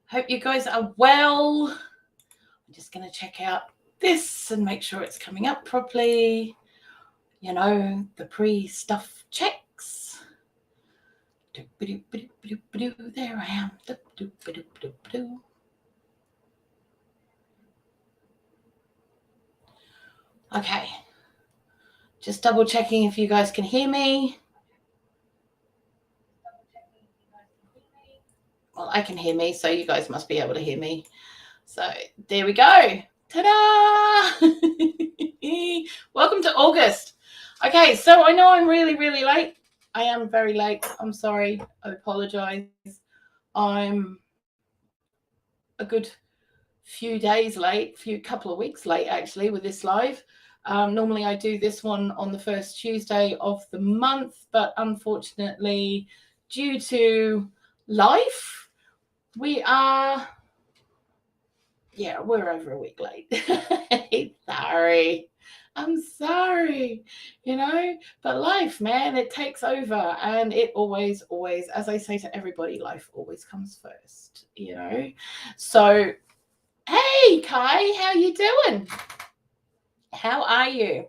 Hope you guys are well. I'm just going to check out this and make sure it's coming up properly. You know, the pre-stuff checks. There I am. Okay. Just double checking if you guys can hear me. Well, I can hear me, so you guys must be able to hear me. So there we go. Ta-da! Welcome to August. Okay, so I know I'm really, really late. I am very late. I'm sorry. I apologize. I'm a good few days late, couple of weeks late actually with this live. Normally I do this one on the first Tuesday of the month, but unfortunately, due to life, we're over a week late. I'm sorry, but life, man, it takes over, and it always, as I say to everybody, life always comes first, So, hey, Kai, how you doing? How are you?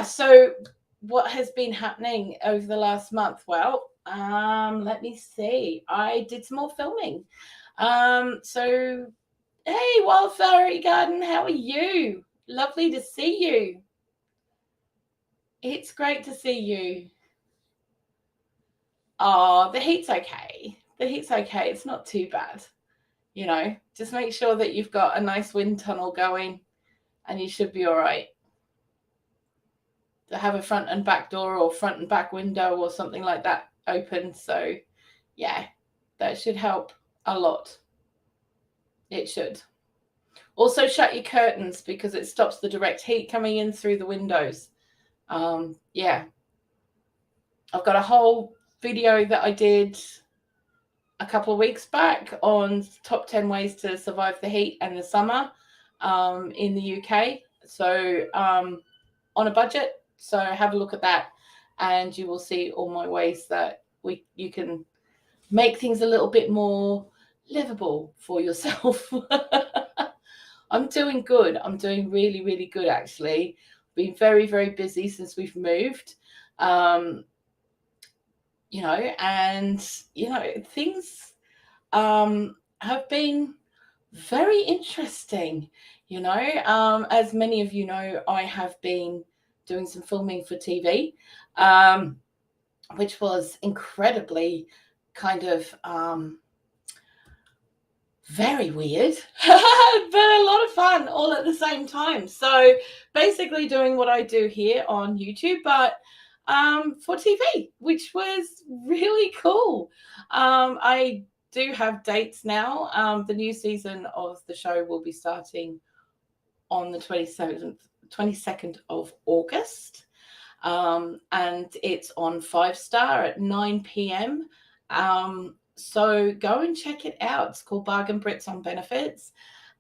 So what has been happening over the last month? Well, let me see. I did some more filming. So, hey, Wildflowery Garden, how are you? Lovely to see you. It's great to see you. Oh, the heat's okay. It's not too bad. Just make sure that you've got a nice wind tunnel going and you should be all right. To have a front and back door or front and back window or something like that open. So, yeah, that should help a lot. It should. Also, shut your curtains because it stops the direct heat coming in through the windows. Yeah. I've got a whole video that I did a couple of weeks back on top 10 ways to survive the heat and the summer in the UK. So on a budget. So have a look at that and you will see all my ways that you can make things a little bit more livable for yourself. I'm doing good. I'm doing really, really good, actually. Been very, very busy since we've moved. Things have been very interesting. As many of you know, I have been doing some filming for TV, which was incredibly kind of very weird, but a lot of fun all at the same time. So basically doing what I do here on YouTube, but for TV, which was really cool. I do have dates now. The new season of the show will be starting on the 22nd of August. And it's on 5-Star at 9 p.m. So go and check it out. It's called Bargain Brits on Benefits.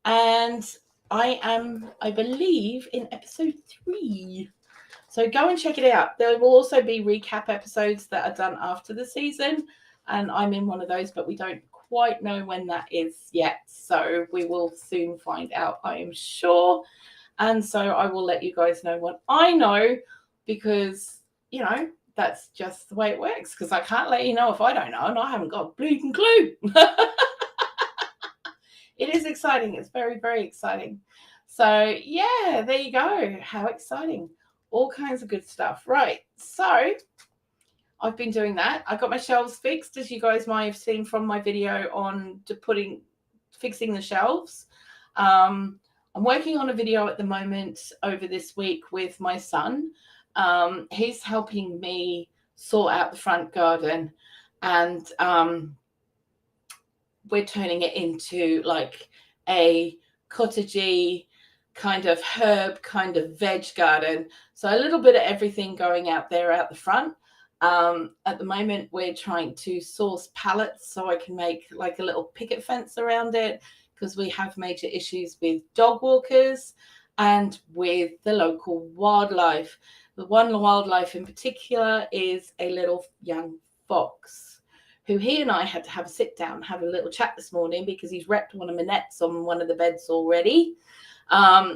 And I believe, in episode 3. So go and check it out. There will also be recap episodes that are done after the season. And I'm in one of those, but we don't quite know when that is yet. So we will soon find out, I am sure. And so I will let you guys know what I know because, that's just the way it works, because I can't let you know if I don't know, and I haven't got a bleeding clue. It is exciting. It's very, very exciting. So, yeah, there you go. How exciting. All kinds of good stuff. Right. So, I've been doing that. I got my shelves fixed, as you guys might have seen from my video on fixing the shelves. I'm working on a video at the moment over this week with my son. He's helping me sort out the front garden, and we're turning it into like a cottagey kind of herb, kind of veg garden. So a little bit of everything going out the front. At the moment, we're trying to source pallets so I can make like a little picket fence around it, because we have major issues with dog walkers and with the local wildlife. The one wildlife in particular is a little young fox who he and I had to have a sit down, have a little chat this morning because he's wrapped one of my nets on one of the beds already.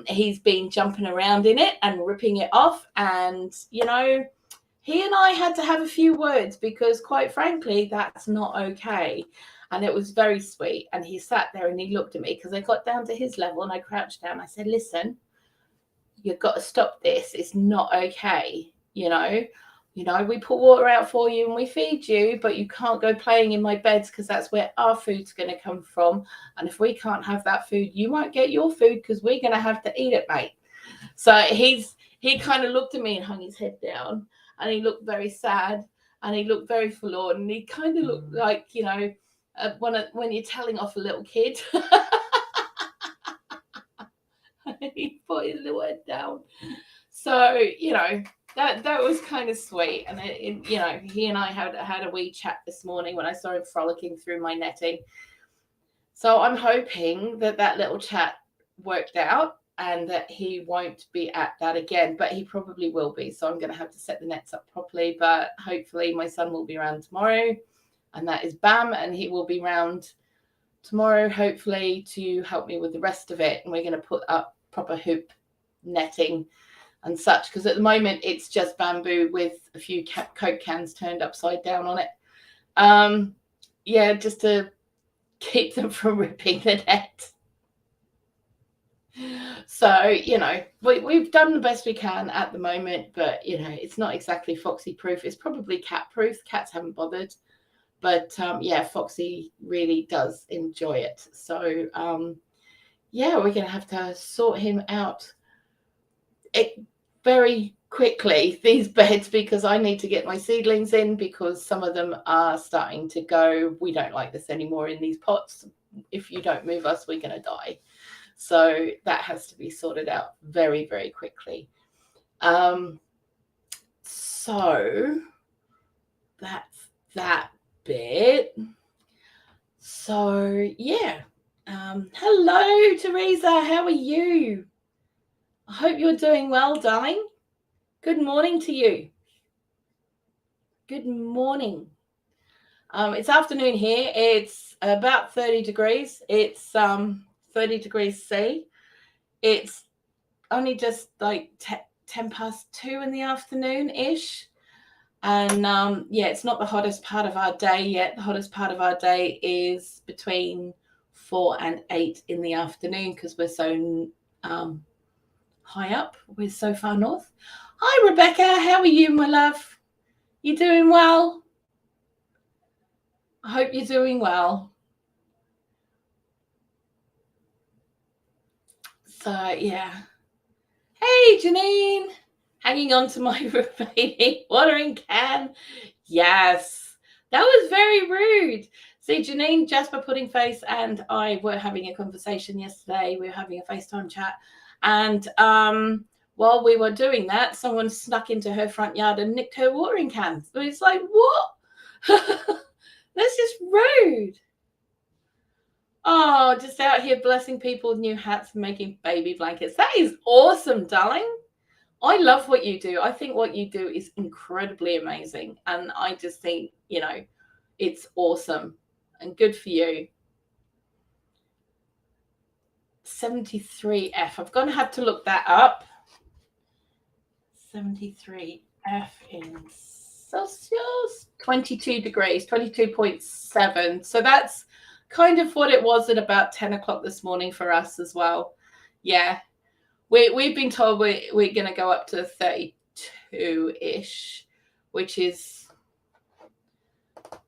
He's been jumping around in it and ripping it off. And, you know, he and I had to have a few words because, quite frankly, that's not okay. And it was very sweet. And he sat there and he looked at me because I got down to his level and I crouched down. I said, listen, you've got to stop this. It's not okay. You know, we put water out for you and we feed you, but you can't go playing in my beds because that's where our food's going to come from. And if we can't have that food, you won't get your food because we're going to have to eat it, mate. So he kind of looked at me and hung his head down and he looked very sad and he looked very forlorn and he kind of looked like, you know, when you're telling off a little kid. He put his little head down. So, you know, that was kind of sweet. And, you know, he and I had a wee chat this morning when I saw him frolicking through my netting. So I'm hoping that little chat worked out and that he won't be at that again, but he probably will be. So I'm going to have to set the nets up properly, but hopefully my son will be around tomorrow, and that is Bam, and he will be around tomorrow, hopefully, to help me with the rest of it. And we're going to put up proper hoop netting and such, because at the moment it's just bamboo with a few Coke cans turned upside down on it. Yeah, just to keep them from ripping the net. So, you know, we've done the best we can at the moment, but, you know, it's not exactly Foxy proof. It's probably cat proof. Cats haven't bothered. But, yeah, Foxy really does enjoy it. So, yeah, we're going to have to sort him out very quickly, these beds, because I need to get my seedlings in because some of them are starting to go, we don't like this anymore in these pots. If you don't move us, we're going to die. So that has to be sorted out very, very quickly. So that's that bit. So, yeah. Hello, Teresa. How are you? I hope you're doing well, darling. Good morning to you. Good morning. It's afternoon here. It's about 30 degrees. It's 30 degrees C. It's only just like 10 past 2 in the afternoon-ish. And yeah, it's not the hottest part of our day yet. The hottest part of our day is between 4 and 8 in the afternoon because we're so high up. We're so far north. Hi, Rebecca. How are you, my love? You doing well? I hope you're doing well. So, yeah. Hey, Janine. Hanging on to my remaining watering can. Yes. That was very rude. See, Janine, Jasper Pudding Face, and I were having a conversation yesterday. We were having a FaceTime chat. And while we were doing that, someone snuck into her front yard and nicked her watering can. So it's like, what? That's just rude. Oh, just out here blessing people with new hats and making baby blankets. That is awesome, darling. I love what you do. I think what you do is incredibly amazing. And I just think, you know, it's awesome and good for you. 73F. I'm going to have to look that up. 73F in Celsius. 22 degrees, 22.7. So that's kind of what it was at about 10 o'clock this morning for us as well. Yeah. We've been told we're going to go up to 32-ish, which is,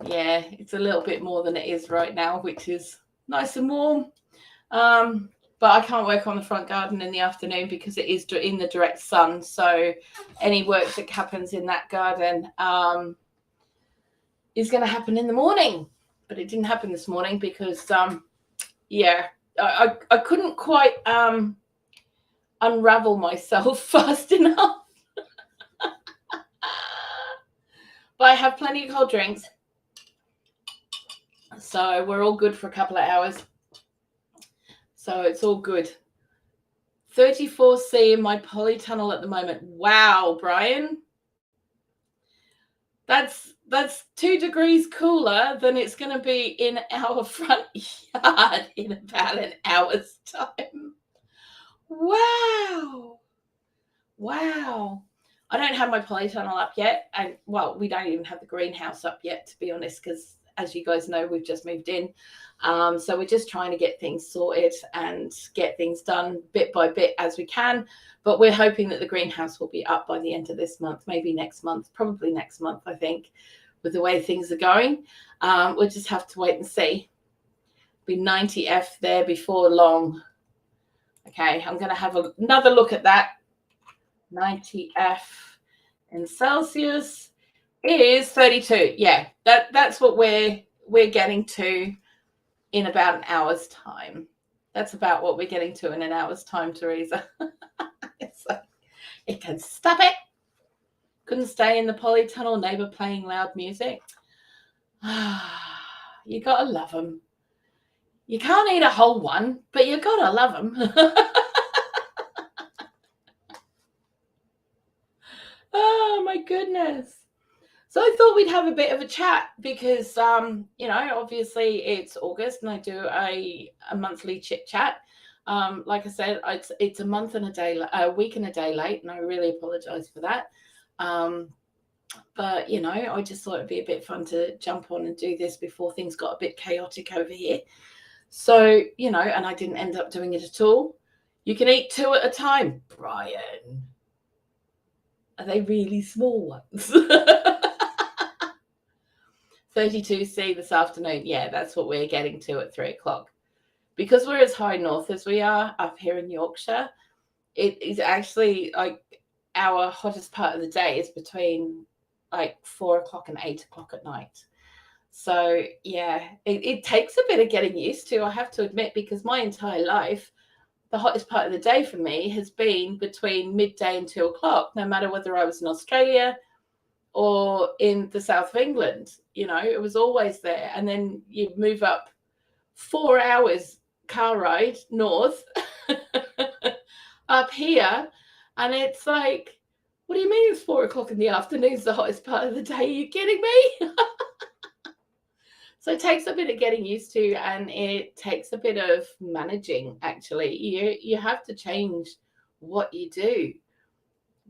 yeah, it's a little bit more than it is right now, which is nice and warm. But I can't work on the front garden in the afternoon because it is in the direct sun. So any work that happens in that garden is going to happen in the morning. But it didn't happen this morning because, yeah, I couldn't quite unravel myself fast enough. But I have plenty of cold drinks. So we're all good for a couple of hours. So it's all good. 34C in my polytunnel at the moment. Wow, Brian. That's 2 degrees cooler than it's going to be in our front yard in about an hour's time. Wow. Wow. I don't have my polytunnel up yet. And well, we don't even have the greenhouse up yet, to be honest, because as you guys know, we've just moved in. So we're just trying to get things sorted and get things done bit by bit as we can. But we're hoping that the greenhouse will be up by the end of this month, maybe next month, probably next month, I think, with the way things are going. We'll just have to wait and see. Be 90F there before long. Okay, I'm going to have another look at that. 90F in Celsius is 32. Yeah, that's what we're getting to in about an hour's time. That's about what we're getting to in an hour's time, Teresa. It's like, it can stop it. Couldn't stay in the polytunnel, neighbor playing loud music. You gotta love them. You can't eat a whole one, but you gotta love them. Oh my goodness. So I thought we'd have a bit of a chat because, obviously it's August and I do a monthly chit chat. Like I said, it's a month and a week and a day late, and I really apologize for that. But, I just thought it'd be a bit fun to jump on and do this before things got a bit chaotic over here. So, and I didn't end up doing it at all. You can eat 2 at a time, Brian. Are they really small ones? 32C this afternoon. Yeah, that's what we're getting to at 3 o'clock. Because we're as high north as we are up here in Yorkshire, it is actually like our hottest part of the day is between like 4 o'clock and 8 o'clock at night. So yeah, it takes a bit of getting used to, I have to admit, because my entire life, the hottest part of the day for me has been between midday and 2 o'clock, no matter whether I was in Australia or in the south of England. It was always there. And then you move up 4 hours car ride north up here, and it's like, what do you mean it's 4 o'clock in the afternoon is the hottest part of the day? Are you kidding me? So it takes a bit of getting used to, and it takes a bit of managing, actually. You have to change what you do.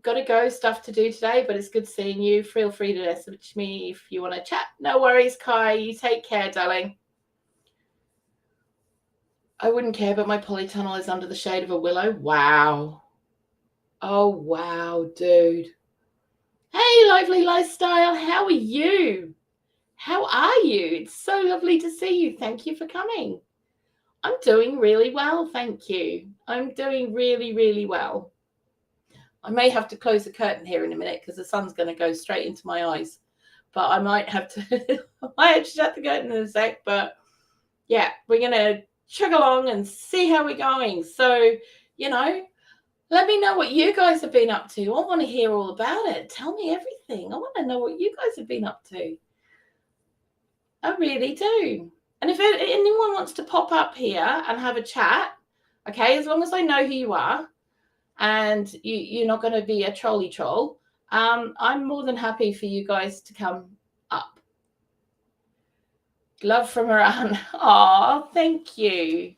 Got to go, stuff to do today, but it's good seeing you. Feel free to message me if you want to chat. No worries, Kai. You take care, darling. I wouldn't care, but my polytunnel is under the shade of a willow. Wow. Oh, wow, dude. Hey, Lively Lifestyle. How are you? How are you? It's so lovely to see you. Thank you for coming. I'm doing really well, thank you. I'm doing really, really well. I may have to close the curtain here in a minute because the sun's going to go straight into my eyes. But I might have to shut the curtain in a sec. But yeah, we're going to chug along and see how we're going. So, let me know what you guys have been up to. I want to hear all about it. Tell me everything. I want to know what you guys have been up to. I really do. And if anyone wants to pop up here and have a chat, okay, as long as I know who you are and you're not going to be a trolly troll, I'm more than happy for you guys to come up. Love from Iran. Oh, thank you.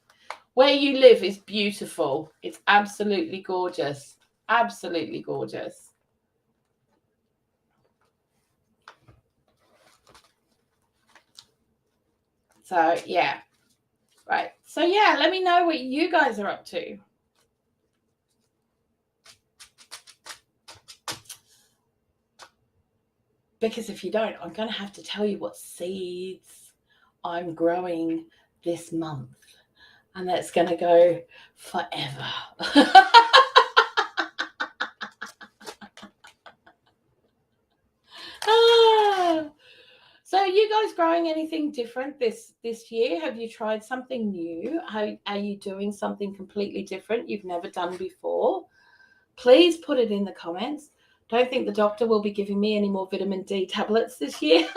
Where you live is beautiful. It's absolutely gorgeous. Absolutely gorgeous. So, yeah. Right. So, yeah, let me know what you guys are up to. Because if you don't, I'm going to have to tell you what seeds I'm growing this month. And that's going to go forever. So you guys growing anything different this year? Have you tried something new? Are you doing something completely different you've never done before? Please put it in the comments. Don't think the doctor will be giving me any more vitamin D tablets this year.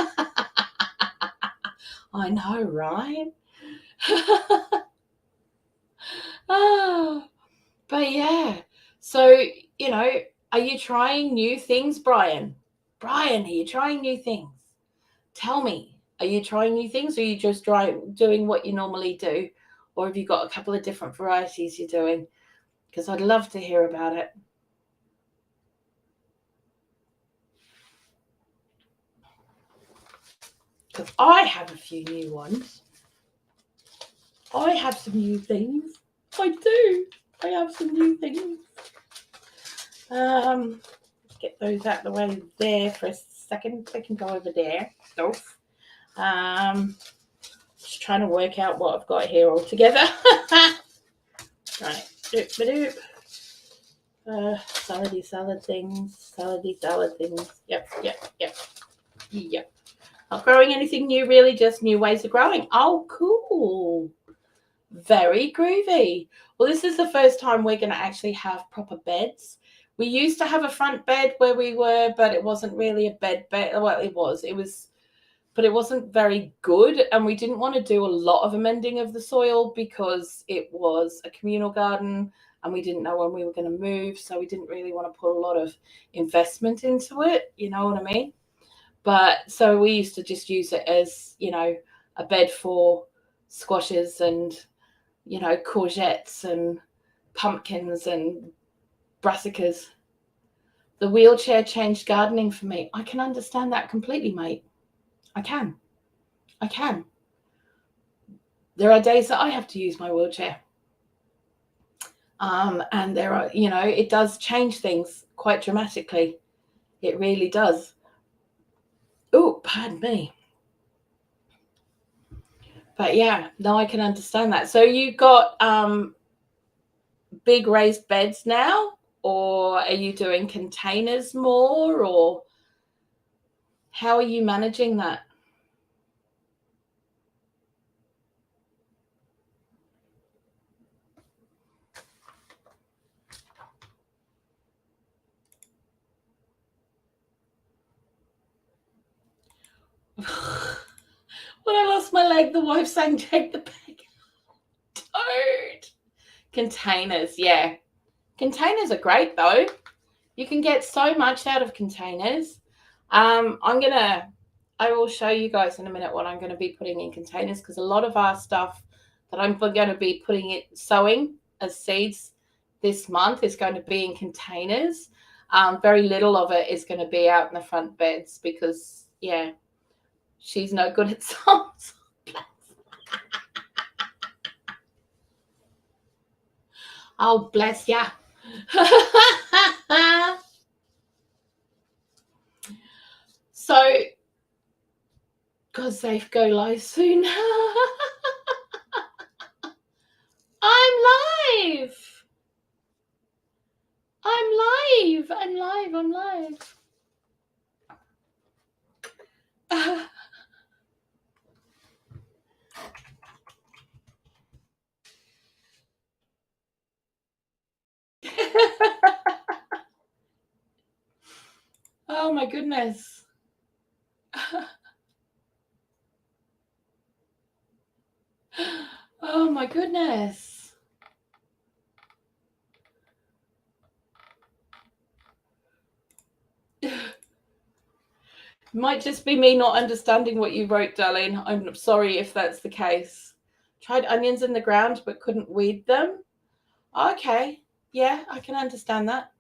I know, right? But yeah. So, are you trying new things, Brian? Brian, are you trying new things? Tell me, are you trying new things, or are you just doing what you normally do? Or have you got a couple of different varieties you're doing? Because I'd love to hear about it. Because I have a few new ones. I have some new things. I do. I have some new things. Get those out of the way there for a second. They can go over there. Stuff. Just trying to work out what I've got here all together. Right. Doop. Salad things. Yep. Not growing anything new, really, just new ways of growing. Oh, cool. Very groovy. Well, this is the first time we're going to actually have proper beds. We used to have a front bed where we were, but it wasn't really a bed. Well, it was, but it wasn't very good. And we didn't want to do a lot of amending of the soil because it was a communal garden and we didn't know when we were going to move. So we didn't really want to put a lot of investment into it. You know what I mean? But so we used to just use it as, a bed for squashes and, courgettes and pumpkins and brassicas. The wheelchair changed gardening for me. I can understand that completely, mate. I can. There are days that I have to use my wheelchair. And there are, it does change things quite dramatically. It really does. Oh, pardon me. But yeah, no, I can understand that. So you got big raised beds now, or are you doing containers more, or how are you managing that? When I lost my leg, the wife sang, "Take the bag." Don't. Containers, yeah. Containers are great though. You can get so much out of containers. I will show you guys in a minute what I'm going to be putting in containers, because a lot of our stuff that I'm going to be sowing as seeds this month is going to be in containers. Very little of it is going to be out in the front beds because, yeah, she's no good at songs. Oh, bless ya. So, God safe, go live soon. I'm live. Oh my goodness. Oh my goodness. Might just be me not understanding what you wrote, darling. I'm sorry if that's the case. Tried onions in the ground but couldn't weed them. Okay. Yeah, I can understand that.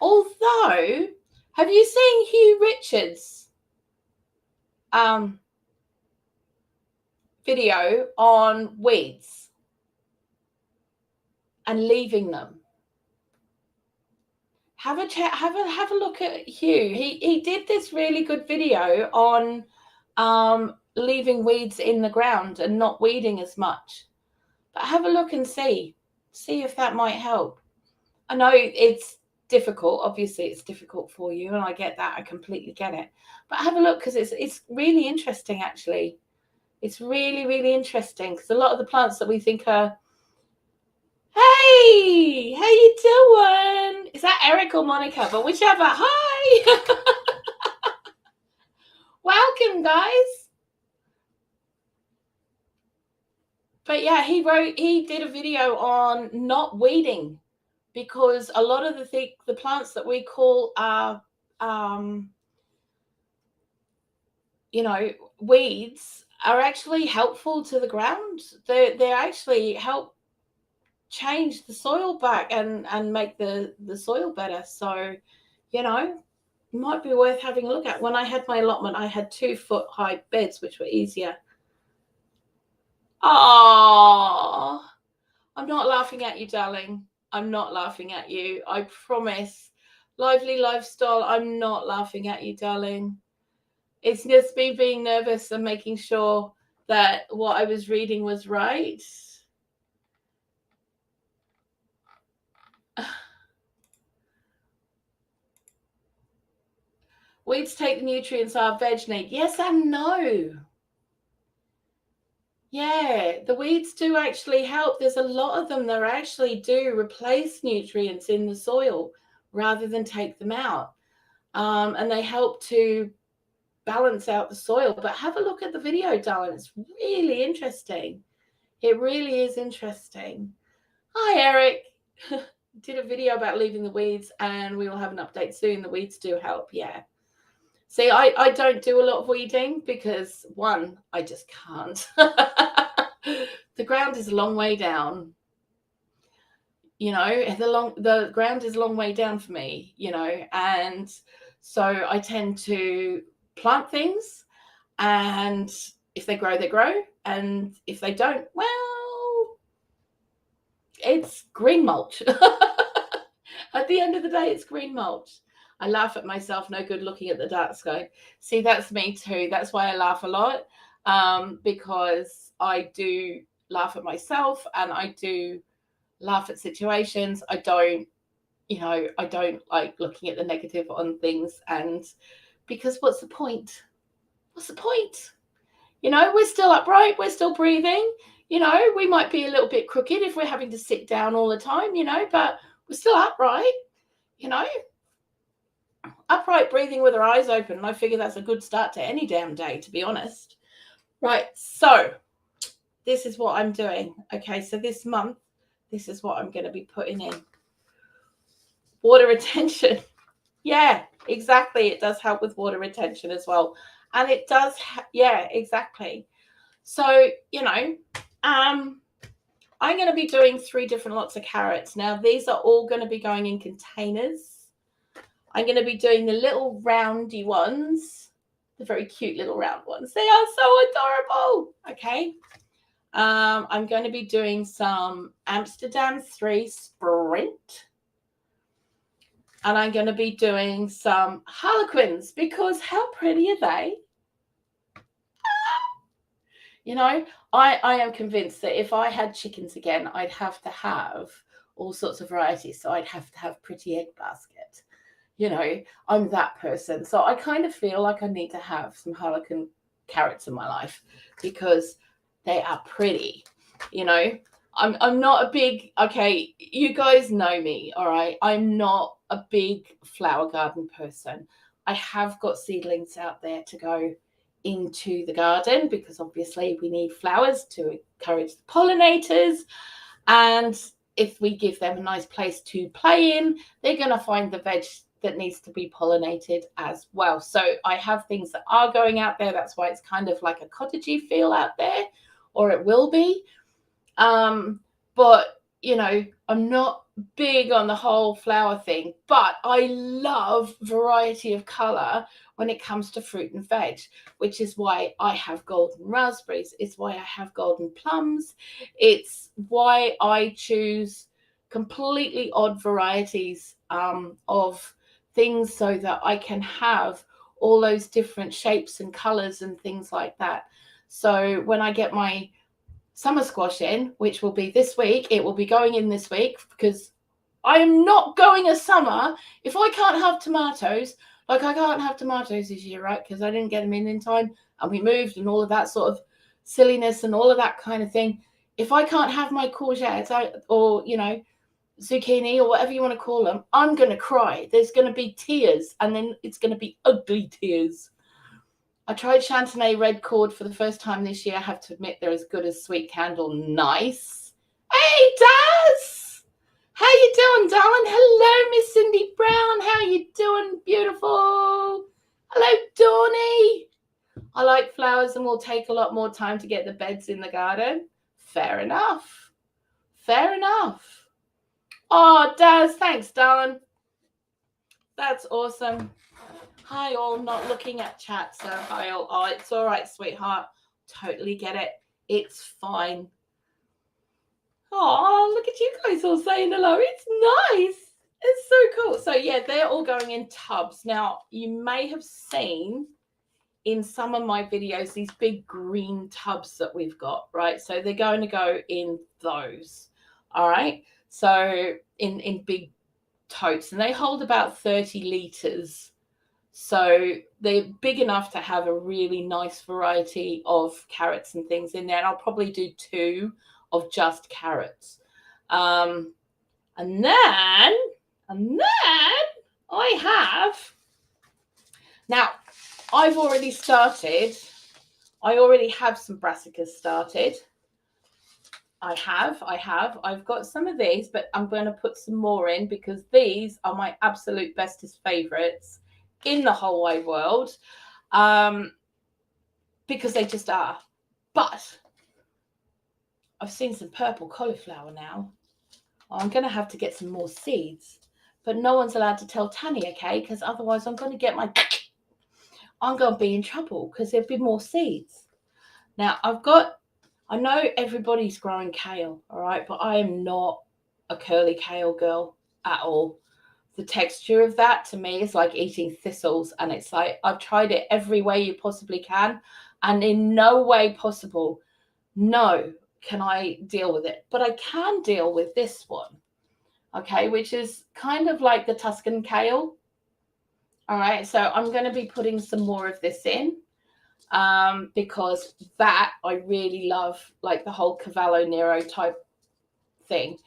Although, have you seen Hugh Richards' video on weeds and leaving them? Have a look at Hugh. He did this really good video on leaving weeds in the ground and not weeding as much. But have a look and see if that might help. I know it's difficult. Obviously, it's difficult for you, and I get that. I completely get it. But have a look, because it's really interesting, actually. It's really, really interesting, because a lot of the plants that we think are, hey, how you doing? Is that Eric or Monica? But whichever. Hi. Welcome, guys. But yeah, he did a video on not weeding because a lot of the plants that we call weeds are actually helpful to the ground. They actually help change the soil back and make the soil better. So, it might be worth having a look at. When I had my allotment, I had 2-foot high beds, which were easier. Oh, I'm not laughing at you, darling. I'm not laughing at you. I promise. Lively lifestyle. I'm not laughing at you, darling. It's just me being nervous and making sure that what I was reading was right. Weeds take the nutrients our veg need. Yes and no. Yeah, the weeds do actually help. There's a lot of them that actually do replace nutrients in the soil rather than take them out. And they help to balance out the soil. But have a look at the video, darling. It's really interesting. It really is interesting. Hi, Eric. Did a video about leaving the weeds, and we will have an update soon. The weeds do help, yeah. See, I don't do a lot of weeding because, one, I just can't. The ground is a long way down. The ground is a long way down for me, and so I tend to plant things, and if they grow, they grow, and if they don't, well, it's green mulch. At the end of the day, it's green mulch. I laugh at myself, no good looking at the dark sky. See, that's me too. That's why I laugh a lot, because I do laugh at myself and I do laugh at situations. I don't like looking at the negative on things, and because what's the point? What's the point? We're still upright, we're still breathing. We might be a little bit crooked if we're having to sit down all the time, but we're still upright, upright breathing with our eyes open. And I figure that's a good start to any damn day, to be honest. Right, so this is what I'm doing. Okay, so this month, this is what I'm going to be putting in. Water retention. Yeah, exactly. It does help with water retention as well. And it does, yeah, exactly. So, I'm going to be doing 3 different lots of carrots. Now, these are all going to be going in containers. I'm going to be doing the little roundy ones, the very cute little round ones. They are so adorable. Okay. I'm going to be doing some Amsterdam 3 Sprint. And I'm going to be doing some Harlequins because how pretty are they? I am convinced that if I had chickens again, I'd have to have all sorts of varieties. So I'd have to have pretty egg basket. I'm that person. So I kind of feel like I need to have some Harlequin carrots in my life because they are pretty. I'm not a big, okay, you guys know me, all right? I'm not a big flower garden person. I have got seedlings out there to go into the garden because obviously we need flowers to encourage the pollinators, and if we give them a nice place to play in, they're going to find the veg that needs to be pollinated as well. So I have things that are going out there. That's why it's kind of like a cottagey feel out there, or it will be. But I'm not big on the whole flower thing, but I love variety of color when it comes to fruit and veg, which is why I have golden raspberries. It's why I have golden plums. It's why I choose completely odd varieties of things so that I can have all those different shapes and colors and things like that. So when I get my summer squash in, which will be this week, it will be going in this week because I am not going a summer if I can't have tomatoes. Like I can't have tomatoes this year, right? Because I didn't get them in time and we moved and all of that sort of silliness and all of that kind of thing. If I can't have my courgettes or, zucchini or whatever you want to call them, I'm going to cry. There's going to be tears, and then it's going to be ugly tears. I tried Chantenay Red Cord for the first time this year. I have to admit they're as good as Sweet Candle. Nice. Hey, Daz! How you doing, darling? Hello, Miss Cindy Brown. How you doing? Beautiful. Hello, Dawny. I like flowers and will take a lot more time to get the beds in the garden. Fair enough. Fair enough. Oh, Daz, thanks, darling. That's awesome. Hi, all. Not looking at chat, so hi, all. Oh, it's all right, sweetheart. Totally get it. It's fine. Oh, look at you guys all saying hello. It's nice. It's so cool. So, yeah, they're all going in tubs. Now, you may have seen in some of my videos these big green tubs that we've got, right? So they're going to go in those. All right. So in big totes, and they hold about 30 liters. So they're big enough to have a really nice variety of carrots and things in there. And I'll probably do 2 of just carrots. And then I have, now I've already started. I already have some brassicas started. I have. I've got some of these, but I'm going to put some more in because these are my absolute bestest favorites in the whole wide world, because they just are. But I've seen some purple cauliflower now. I'm going to have to get some more seeds, but no one's allowed to tell Tanny, okay? Because otherwise I'm going to be in trouble because there'd be more seeds. Now I know everybody's growing kale, all right, but I am not a curly kale girl at all. The texture of that to me is like eating thistles, and it's like I've tried it every way you possibly can, and in no way possible, no, can I deal with it. But I can deal with this one, okay, which is kind of like the Tuscan kale. All right, so I'm going to be putting some more of this in. Because that I really love, like the whole Cavallo Nero type thing,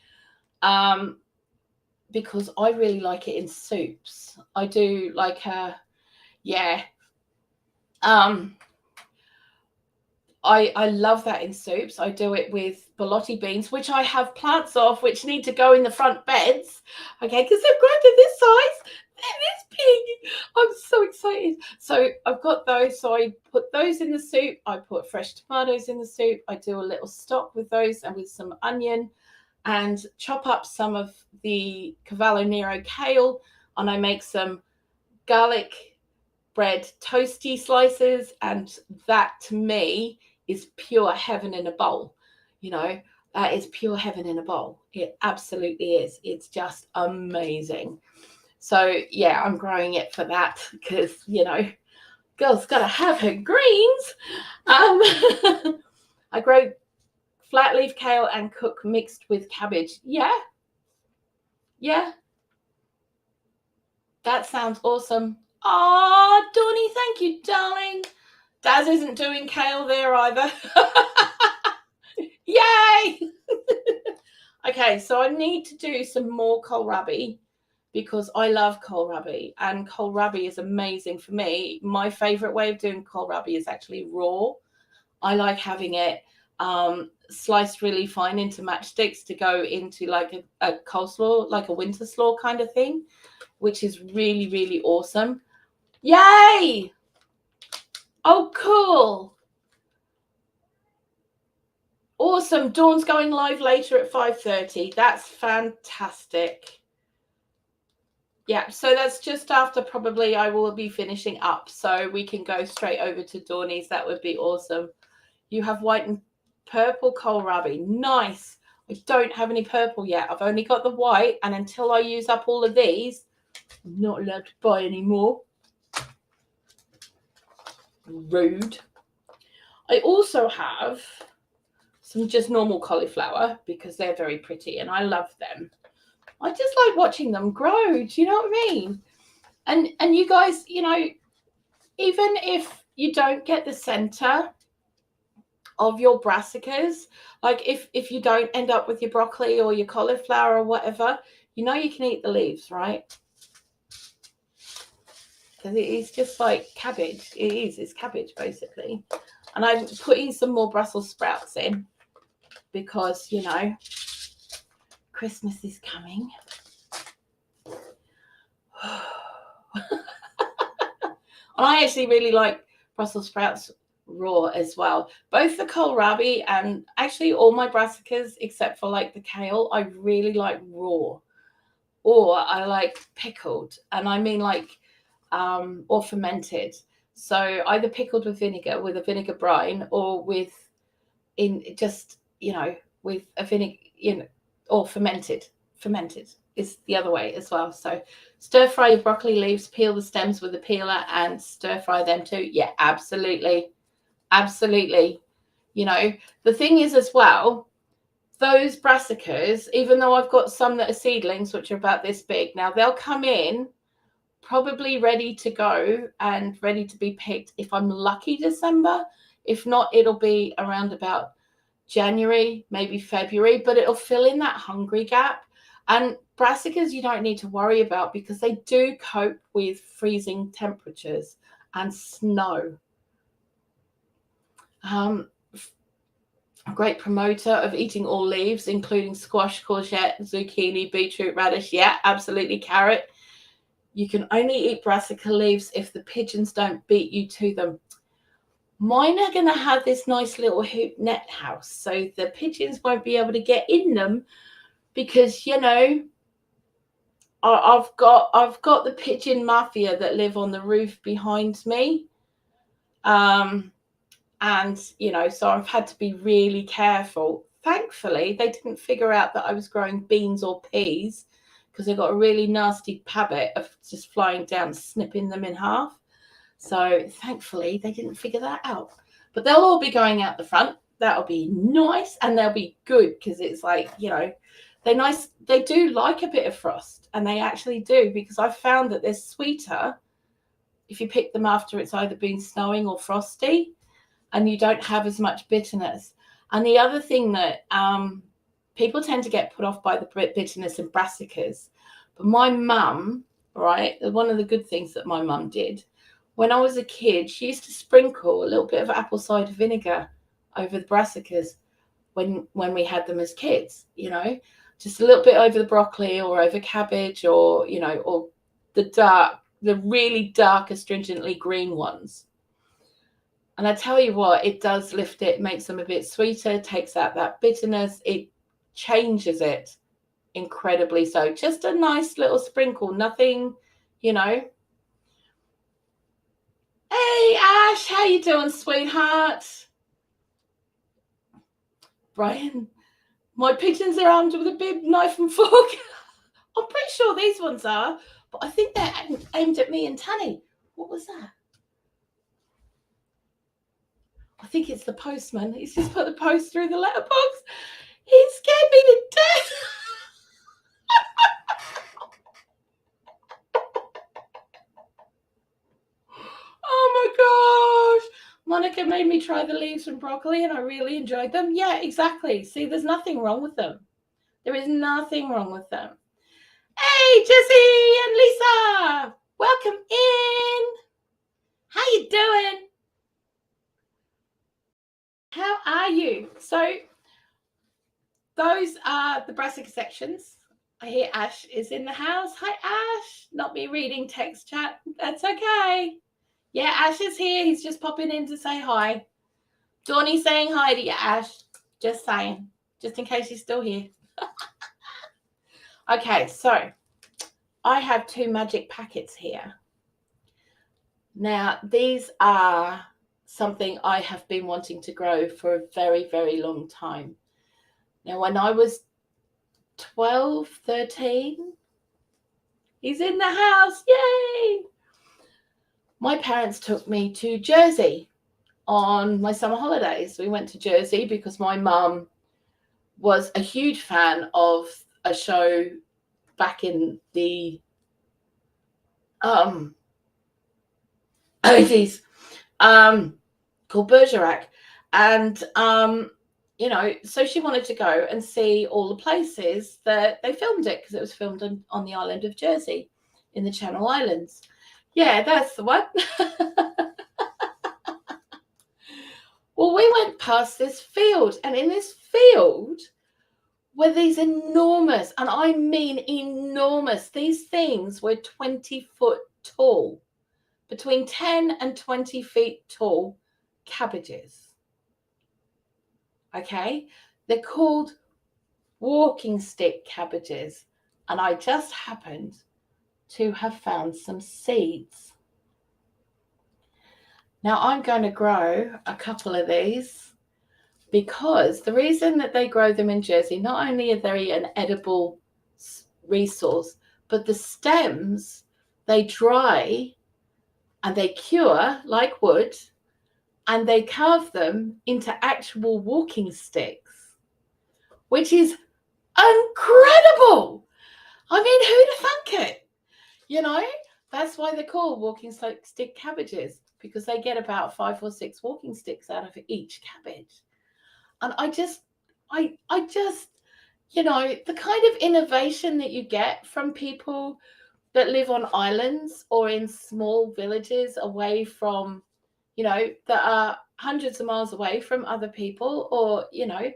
because I really like it in soups. I do like I love that in soups. I do it with borlotti beans, which I have plants of, which need to go in the front beds, okay, because they've grown to this size. They're this big. I'm so excited. So I've got those. So I put those in the soup. I put fresh tomatoes in the soup. I do a little stock with those and with some onion, and chop up some of the Cavallo Nero kale, and I make some garlic bread toasty slices, and that to me is pure heaven in a bowl. You know, that is pure heaven in a bowl. It absolutely is. It's just amazing. So yeah, I'm growing it for that because, you know, girl's got to have her greens. I grow flat leaf kale and cook mixed with cabbage. Yeah. That sounds awesome. Oh, Donnie, thank you, darling. Daz isn't doing kale there either. Yay! Okay, so I need to do some more kohlrabi because I love kohlrabi, and kohlrabi is amazing for me. My favorite way of doing kohlrabi is actually raw. I like having it sliced really fine into matchsticks to go into like a coleslaw, like a winter slaw kind of thing, which is really, really awesome. Yay! Oh, cool. Awesome. Dawn's going live later at 5:30. That's fantastic. Yeah, so that's just after probably I will be finishing up, so we can go straight over to Dawny's. That would be awesome. You have white and purple kohlrabi. Nice. I don't have any purple yet. I've only got the white, and until I use up all of these, I'm not allowed to buy any more. Rude. I also have some just normal cauliflower because they're very pretty and I love them. I just like watching them grow. Do you know what I mean? And you guys, you know, even if you don't get the center of your brassicas, like if you don't end up with your broccoli or your cauliflower or whatever, you know you can eat the leaves, right? Because it is just like cabbage. It's cabbage basically. And I'm putting some more Brussels sprouts in because, you know, Christmas is coming. And I actually really like Brussels sprouts raw as well. Both the kohlrabi and actually all my brassicas, except for like the kale, I really like raw. Or I like pickled, and I mean like or fermented. So either pickled with vinegar, with a vinegar brine, or with with a vinegar, or fermented. Fermented is the other way as well. So stir fry your broccoli leaves, peel the stems with a peeler and stir fry them too. Yeah, absolutely. Absolutely. The thing is as well, those brassicas, even though I've got some that are seedlings, which are about this big, now they'll come in probably ready to go and ready to be picked if I'm lucky December. If not, it'll be around about January, maybe February, but it'll fill in that hungry gap. And brassicas you don't need to worry about because they do cope with freezing temperatures and snow. A great promoter of eating all leaves, including squash, courgette, zucchini, beetroot, radish. Yeah, absolutely. Carrot. You can only eat brassica leaves if the pigeons don't beat you to them. Mine are going to have this nice little hoop net house, so the pigeons won't be able to get in them because, I've got the pigeon mafia that live on the roof behind me. And, so I've had to be really careful. Thankfully, they didn't figure out that I was growing beans or peas because they've got a really nasty habit of just flying down, snipping them in half. So thankfully, they didn't figure that out. But they'll all be going out the front. That'll be nice and they'll be good because it's like, they're nice. They do like a bit of frost, and they actually do, because I've found that they're sweeter if you pick them after it's either been snowing or frosty, and you don't have as much bitterness. And the other thing that people tend to get put off by the bitterness in brassicas, but my mum, right, one of the good things that my mum did, when I was a kid, she used to sprinkle a little bit of apple cider vinegar over the brassicas when we had them as kids, just a little bit over the broccoli or over cabbage or the really dark, astringently green ones. And I tell you what, it does lift it, makes them a bit sweeter, takes out that bitterness. It changes it incredibly. So just a nice little sprinkle, nothing, Hey, Ash, how you doing, sweetheart? Brian, my pigeons are armed with a big knife and fork. I'm pretty sure these ones are, but I think they're aimed at me and Tanny. What was that? I think it's the postman. He's just put the post through the letterbox. He scared me to death. Oh my gosh. Monica made me try the leaves and broccoli and I really enjoyed them. Yeah, exactly. See, there's nothing wrong with them. There is nothing wrong with them. Hey, Jessie and Lisa. Welcome in. How you doing? How are you? So those are the brassica sections. I hear Ash is in the house. Hi, Ash. Not me reading text chat. That's okay. Yeah, Ash is here. He's just popping in to say hi. Dawny saying hi to you, Ash. Just saying. Just in case you're still here. Okay, so I have 2 magic packets here. Now, these are something I have been wanting to grow for a very, very long time. Now, when I was 12, 13, he's in the house. Yay! My parents took me to Jersey on my summer holidays. We went to Jersey because my mum was a huge fan of a show back in the 80s called Bergerac. And so she wanted to go and see all the places that they filmed it, because it was filmed on the island of Jersey in the Channel Islands. Yeah, that's the one. Well, we went past this field, and in this field were these enormous, and I mean enormous, these things were 20 foot tall, between 10 and 20 feet tall cabbages. Okay, they're called walking stick cabbages, and I just happened to have found some seeds. Now I'm going to grow a couple of these, because the reason that they grow them in Jersey, not only are they an edible resource, but the stems, they dry and they cure like wood, and they carve them into actual walking sticks, which is incredible. I mean, who'd have thunk it? You know, that's why they're called walking stick cabbages, because they get about 5 or 6 walking sticks out of each cabbage. And I just, you know, the kind of innovation that you get from people that live on islands or in small villages away from, you know, that are hundreds of miles away from other people, or, you know,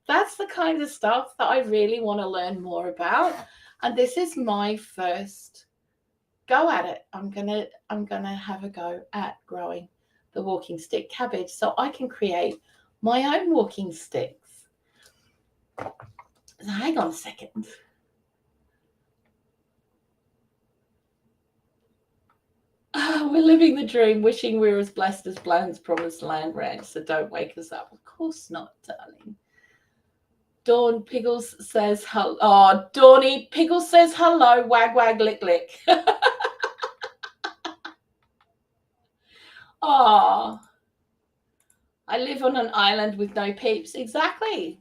that's the kind of stuff that I really want to learn more about. And this is my first go at it. I'm gonna have a go at growing the walking stick cabbage so I can create my own walking sticks. So hang on a second. We're living the dream, wishing we were as blessed as Bland's Promised Land Ranch, so don't wake us up. Of course not, darling. Dawn Piggles says hello. Oh, Dawny Piggles says hello. Wag, wag, lick, lick. Oh, I live on an island with no peeps. Exactly.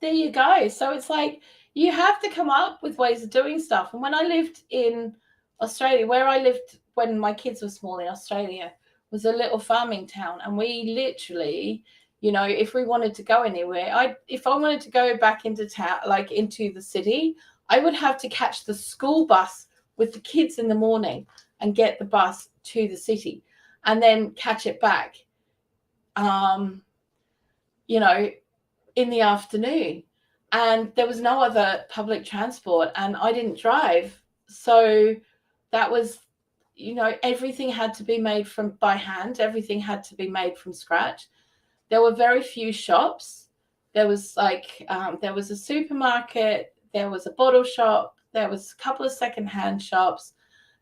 There you go. So it's like you have to come up with ways of doing stuff. And when I lived in Australia, where I lived when my kids were small in Australia, was a little farming town. And we literally, you know, if we wanted to go anywhere, if I wanted to go back into town, like into the city, I would have to catch the school bus with the kids in the morning and get the bus to the city and then catch it back, you know, in the afternoon. And there was no other public transport and I didn't drive. So that was, you know, everything had to be made by hand. Everything had to be made from scratch. There were very few shops. There was there was a supermarket, there was a bottle shop, there was a couple of secondhand shops.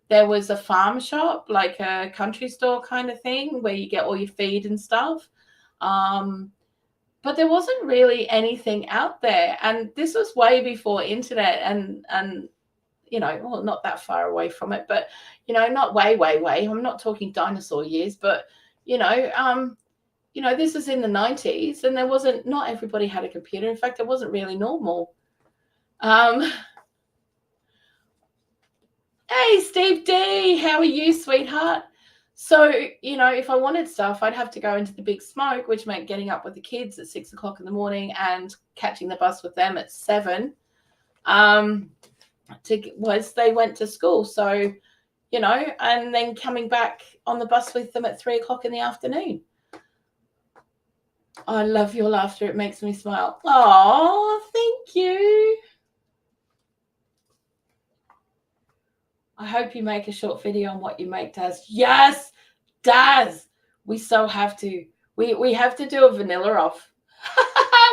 There was a farm shop, like a country store kind of thing where you get all your feed and stuff. But there wasn't really anything out there. And this was way before internet and you know, well, not that far away from it, but, you know, not way. I'm not talking dinosaur years, but, you know, this is in the 90s and not everybody had a computer. In fact, it wasn't really normal. Hey, Steve D, how are you, sweetheart? So, you know, if I wanted stuff, I'd have to go into the big smoke, which meant getting up with the kids at 6 o'clock in the morning and catching the bus with them at 7 once they went to school. So, you know, and then coming back on the bus with them at 3 o'clock in the afternoon. I love your laughter. It makes me smile. Oh, thank you. I hope you make a short video on what you make, Daz. Yes, Daz. We so have to. We have to do a vanilla off.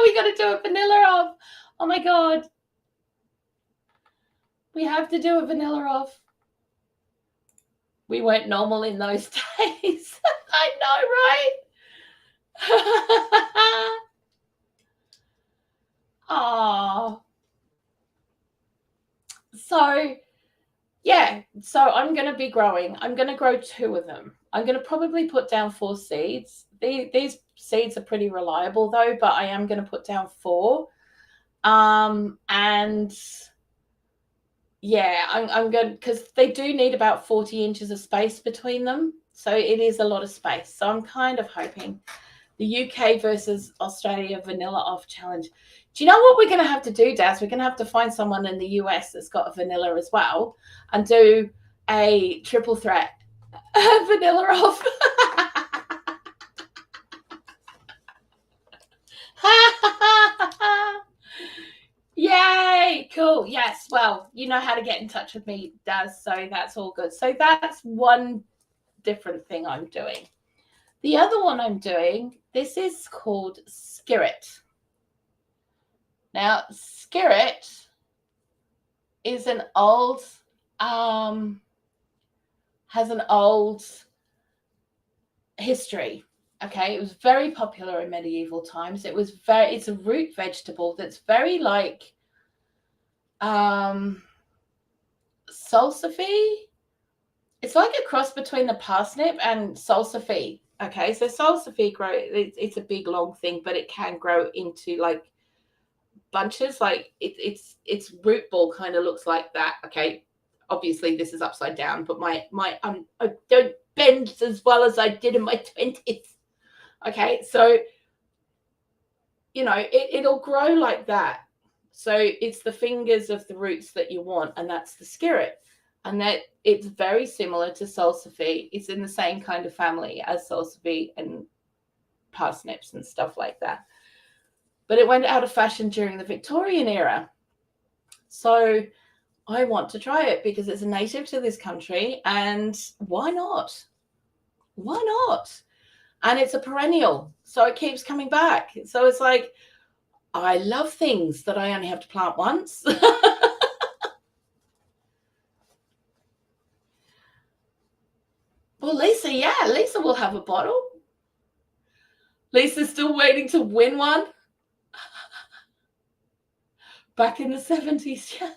We got to do a vanilla off. Oh my God. We have to do a vanilla off. We weren't normal in those days. I know, right? Oh. So, yeah. So I'm going to be growing. I'm going to grow 2 of them. I'm going to probably put down 4 seeds. These seeds are pretty reliable though, but I am going to put down 4. And yeah, I'm going, because they do need about 40 inches of space between them. So it is a lot of space. So I'm kind of hoping the UK versus Australia vanilla off challenge. Do you know what we're going to have to do, Daz? We're going to have to find someone in the US that's got a vanilla as well and do a triple threat vanilla off. cool. Yes. Well, you know how to get in touch with me, Daz. So that's all good. So that's one different thing I'm doing. The other one I'm doing, this is called Skirt. Now, Skirt is an old, has an old history. Okay, it was very popular in medieval times. It's a root vegetable that's very like salsify. It's like a cross between the parsnip and salsify. Okay, so salsify it's a big long thing, but it can grow into like bunches. Like its root ball kind of looks like that. Okay, obviously this is upside down, but my I don't bend as well as I did in my 20s. Okay, so you know it'll grow like that. So it's the fingers of the roots that you want, and that's the skirt. And that it's very similar to salsify. It's in the same kind of family as salsify and parsnips and stuff like that. But it went out of fashion during the Victorian era. So I want to try it because it's a native to this country, and why not? Why not? And it's a perennial, so it keeps coming back. So it's like, I love things that I only have to plant once. Well, Lisa will have a bottle. Lisa's still waiting to win one. Back in the 70s, yeah.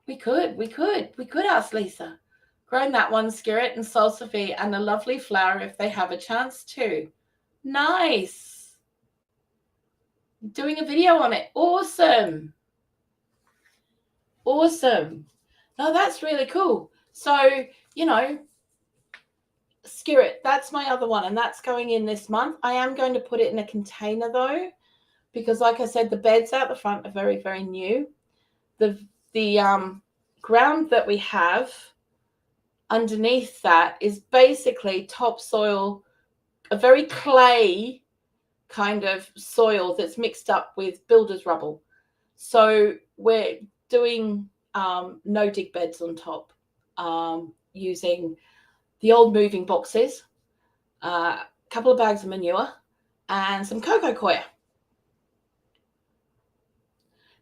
We could ask Lisa. Growing that one, skirt and salsify and a lovely flower if they have a chance to. Nice. Doing a video on it. Awesome. Awesome. No, that's really cool. So, you know, skirt, that's my other one, and that's going in this month. I am going to put it in a container though, because like I said, the beds out the front are very, very new. The ground that we have underneath that is basically topsoil, a very clay kind of soil that's mixed up with builder's rubble. So we're doing no dig beds on top, using the old moving boxes, a couple of bags of manure, and some cocoa coir.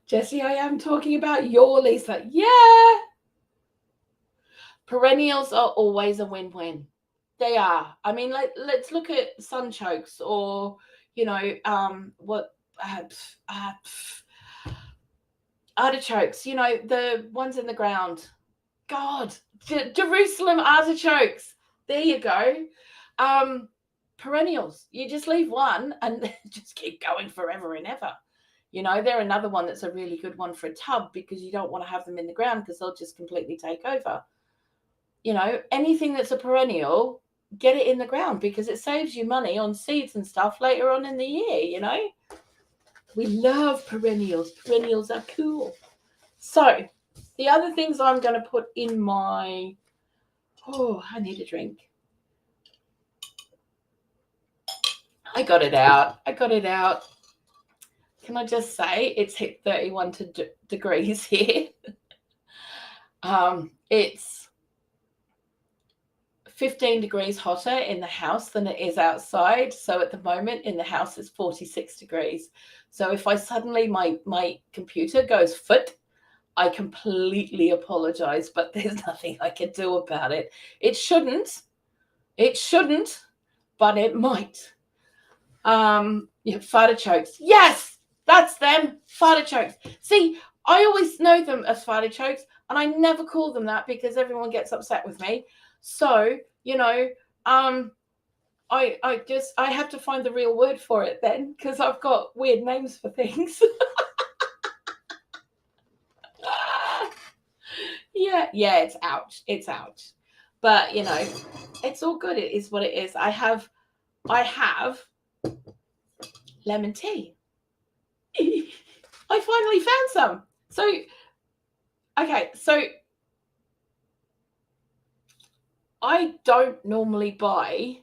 Jessie, I am talking about your Lisa. Yeah. Perennials are always a win-win. They are. I mean, let's look at sunchokes or, you know, artichokes, you know, the ones in the ground. God, Jerusalem artichokes. There you go. Perennials. You just leave one and just keep going forever and ever. You know, they're another one that's a really good one for a tub because you don't want to have them in the ground because they'll just completely take over. You know, anything that's a perennial, get it in the ground because it saves you money on seeds and stuff later on in the year, you know. We love perennials. Perennials are cool. So the other things I'm going to put in my, I need a drink. I got it out. Can I just say it's hit 31 degrees here. It's 15 degrees hotter in the house than it is outside. So at the moment in the house it's 46 degrees. So if I suddenly, my computer goes foot, I completely apologize, but there's nothing I can do about it. It shouldn't, but it might. Fartichokes. Yes, that's them. Fartichokes. See, I always know them as fartichokes, and I never call them that because everyone gets upset with me. So, you know, I have to find the real word for it then because I've got weird names for things. Yeah, it's ouch. But, you know, it's all good. It is what it is. I have lemon tea. I finally found some. So, okay, so I don't normally buy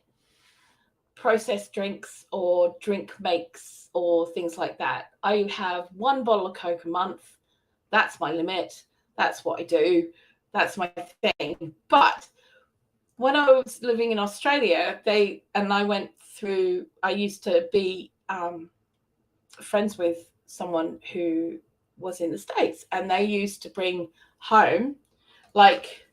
processed drinks or drink makes or things like that. I have one bottle of Coke a month. That's my limit. That's what I do. That's my thing. But when I was living in Australia, I used to be friends with someone who was in the States, and they used to bring home like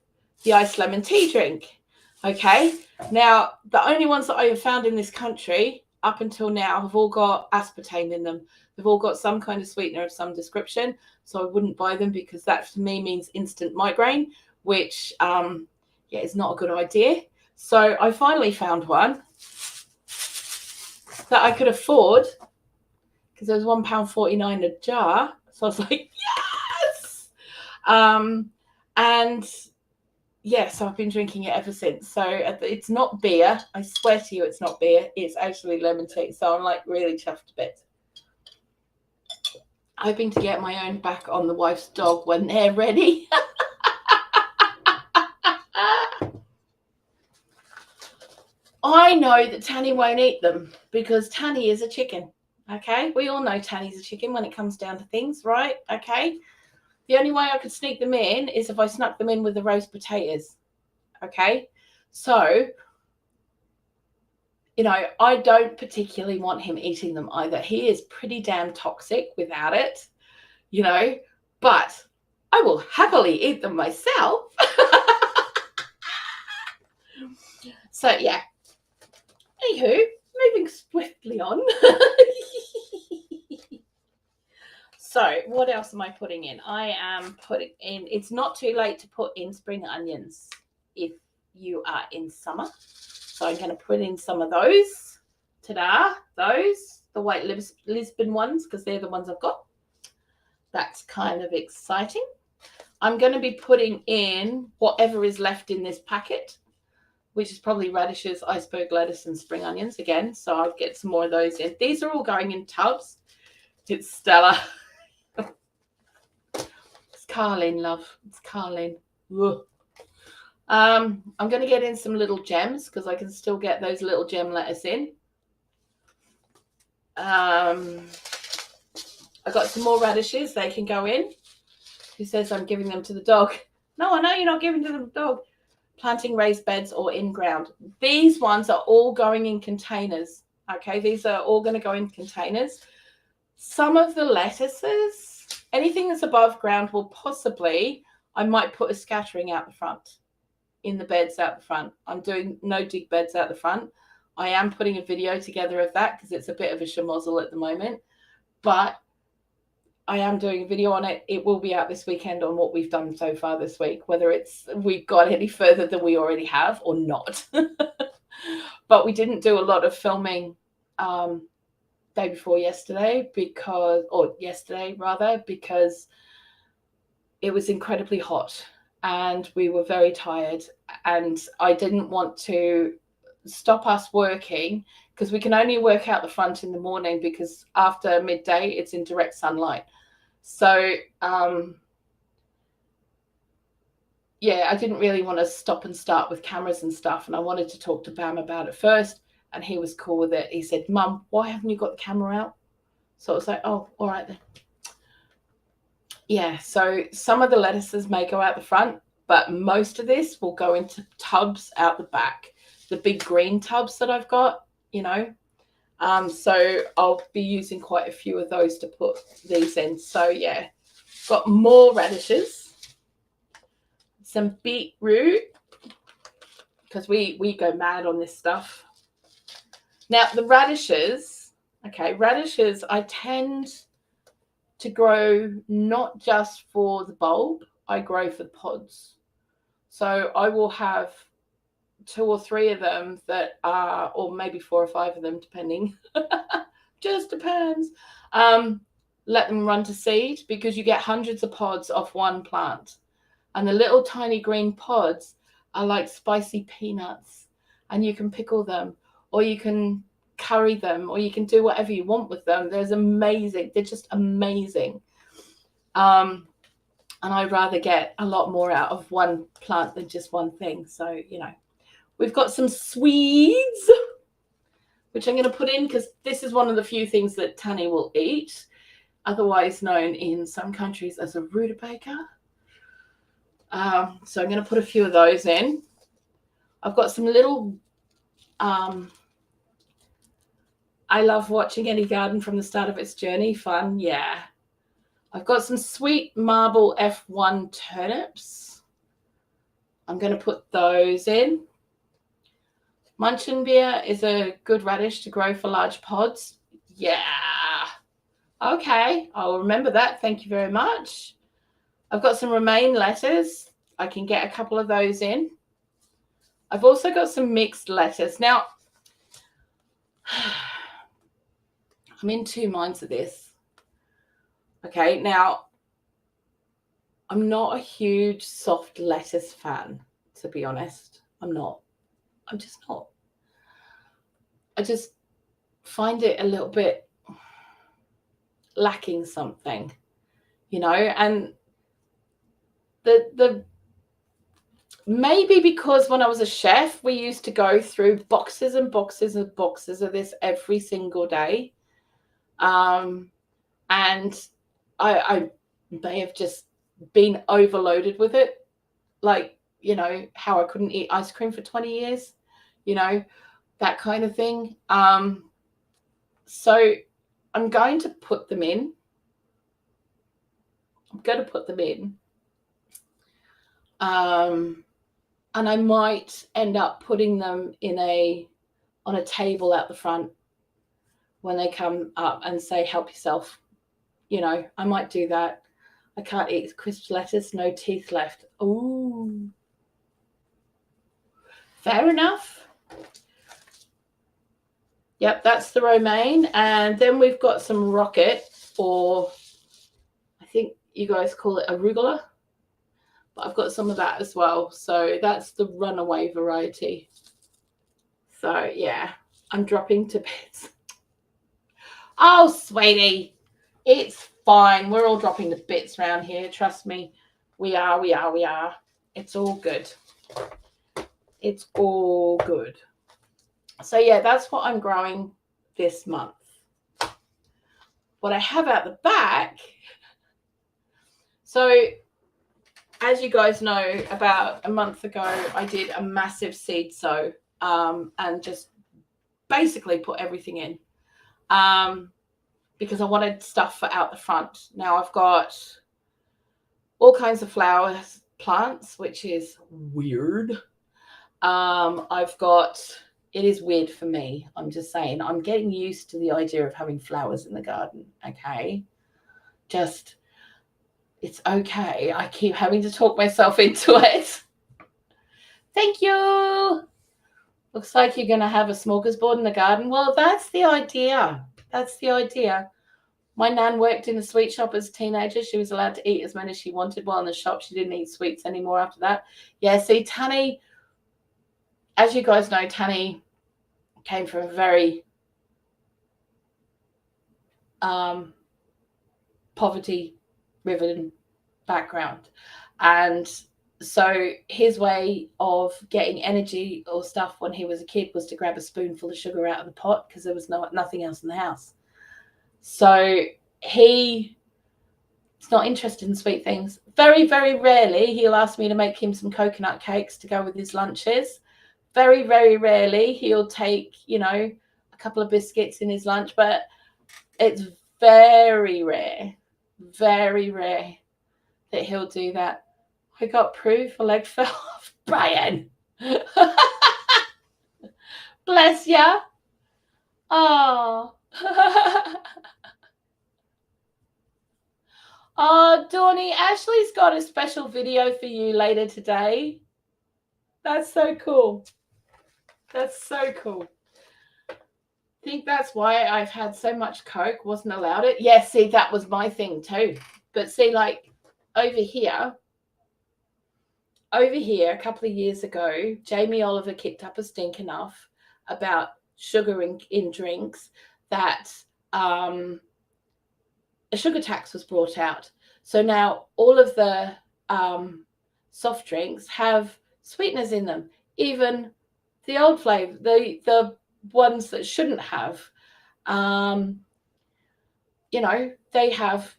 the iced lemon tea drink. Okay. Now, the only ones that I have found in this country up until now have all got aspartame in them. They've all got some kind of sweetener of some description. So I wouldn't buy them because that to me means instant migraine, which is not a good idea. So I finally found one that I could afford because there was £1.49 a jar. So I was like, yes! And yeah, so I've been drinking it ever since. So it's not beer. I swear to you, it's not beer. It's actually lemon tea. So I'm like really chuffed a bit. Hoping to get my own back on the wife's dog when they're ready. I know that Tanny won't eat them because Tanny is a chicken. Okay, we all know Tanny's a chicken when it comes down to things, right? Okay, the only way I could sneak them in is if I snuck them in with the roast potatoes. Okay, so, you know, I don't particularly want him eating them either. He is pretty damn toxic without it, you know, but I will happily eat them myself. So, yeah. Anywho, moving swiftly on. So, what else am I putting in? I am putting in, it's not too late to put in spring onions if you are in summer. So, I'm going to put in some of those. Ta-da! Those, the white Lisbon ones, because they're the ones I've got. That's kind of exciting. I'm going to be putting in whatever is left in this packet, which is probably radishes, iceberg lettuce, and spring onions again. So I'll get some more of those in. These are all going in tubs. It's Stella. It's Carlin, love. It's Carlin. I'm going to get in some little gems because I can still get those little gem lettuce in. I got some more radishes. They can go in. Who says I'm giving them to the dog? No, I know you're not giving them to the dog. Planting raised beds or in ground. These ones are all going in containers. Okay, these are all going to go in containers. Some of the lettuces, anything that's above ground will possibly, I might put a scattering out the front, in the beds out the front. I'm doing no dig beds out the front. I am putting a video together of that because it's a bit of a schmozzle at the moment. But I am doing a video on it. It will be out this weekend on what we've done so far this week, whether we've got any further than we already have or not. But we didn't do a lot of filming day before yesterday because it was incredibly hot and we were very tired, and I didn't want to stop us working because we can only work out the front in the morning because after midday it's in direct sunlight. So I didn't really want to stop and start with cameras and stuff, and I wanted to talk to Bam about it first, and he was cool with it. He said, Mum, why haven't you got the camera out? So I was like, oh, all right then. Yeah, so some of the lettuces may go out the front, but most of this will go into tubs out the back, the big green tubs that I've got, you know. So I'll be using quite a few of those to put these in. So yeah, got more radishes, some beetroot, because we go mad on this stuff. Now the radishes, I tend to grow not just for the bulb, I grow for the pods. So I will have 2 or 3 of them that are, or maybe 4 or 5 of them, depending. Just depends. Let them run to seed because you get hundreds of pods off one plant. And the little tiny green pods are like spicy peanuts. And you can pickle them, or you can curry them, or you can do whatever you want with them. They're amazing. They're just amazing. And I'd rather get a lot more out of one plant than just one thing. So, you know, we've got some Swedes, which I'm going to put in because this is one of the few things that Tanny will eat. otherwise known in some countries as a rutabaga. So I'm going to put a few of those in. I've got some little, I love watching any garden from the start of its journey. Fun, yeah. I've got some sweet marble F1 turnips. I'm going to put those in. Munchenbeer is a good radish to grow for large pods. Yeah. Okay, I'll remember that. Thank you very much. I've got some romaine lettuce. I can get a couple of those in. I've also got some mixed lettuce. Now, I'm in two minds of this. Okay, now, I'm not a huge soft lettuce fan, to be honest. I'm not. I'm just not. I just find it a little bit lacking something, you know, and the maybe because when I was a chef, we used to go through boxes and boxes and boxes of this every single day. And I may have just been overloaded with it. Like, you know, how I couldn't eat ice cream for 20 years, you know, that kind of thing. So I'm going to put them in. I'm going to put them in. And I might end up putting them on a table out the front when they come up and say, help yourself. You know, I might do that. I can't eat crisp lettuce, no teeth left. Ooh. Fair enough. Yep, that's the romaine. And then we've got some rocket, or I think you guys call it arugula. But I've got some of that as well. So that's the runaway variety. So yeah, I'm dropping to bits. Oh, sweetie, it's fine. We're all dropping to bits around here. Trust me. We are. It's all good. It's all good. So yeah, that's what I'm growing this month. What I have out the back. So as you guys know, about a month ago, I did a massive seed sow and just basically put everything in because I wanted stuff for out the front. Now I've got all kinds of flower plants, which is weird. It is weird for me. I'm just saying, I'm getting used to the idea of having flowers in the garden. Okay. It's okay. I keep having to talk myself into it. Thank you. Looks like you're going to have a smorgasbord in the garden. Well, that's the idea. That's the idea. My nan worked in a sweet shop as a teenager. She was allowed to eat as many as she wanted while in the shop. She didn't eat sweets anymore after that. Yeah, see, Tanny, as you guys know, Tanny came from a very poverty-riven background. And so his way of getting energy or stuff when he was a kid was to grab a spoonful of sugar out of the pot because there was nothing else in the house. So he's not interested in sweet things. Very, very rarely he'll ask me to make him some coconut cakes to go with his lunches. Very, very rarely he'll take, you know, a couple of biscuits in his lunch, but it's very rare that he'll do that. I got proof, a leg fell off. Brian. Bless ya. Oh. Oh, Dawny, Ashley's got a special video for you later today. That's so cool. That's so cool. I think that's why I've had so much Coke, wasn't allowed it. Yeah, see, that was my thing too. But see, like over here, a couple of years ago, Jamie Oliver kicked up a stink enough about sugar in drinks that a sugar tax was brought out. So now all of the soft drinks have sweeteners in them, even the old flavor, the ones that shouldn't have. Yeah, they have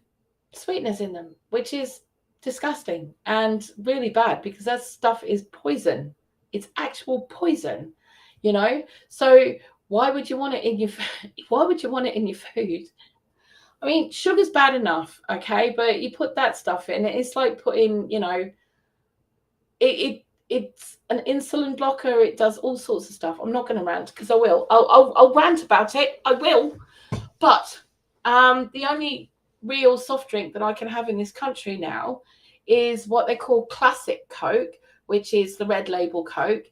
sweeteners in them, which is disgusting and really bad because that stuff is poison. It's actual poison, So why would you want it in your why would you want it in your food? I mean, sugar's bad enough, okay, but you put that stuff in, it's like putting, it's an insulin blocker. It does all sorts of stuff. I'm not going to rant because I will. I'll rant about it. I will. But the only real soft drink that I can have in this country now is what they call classic Coke, which is the red label Coke.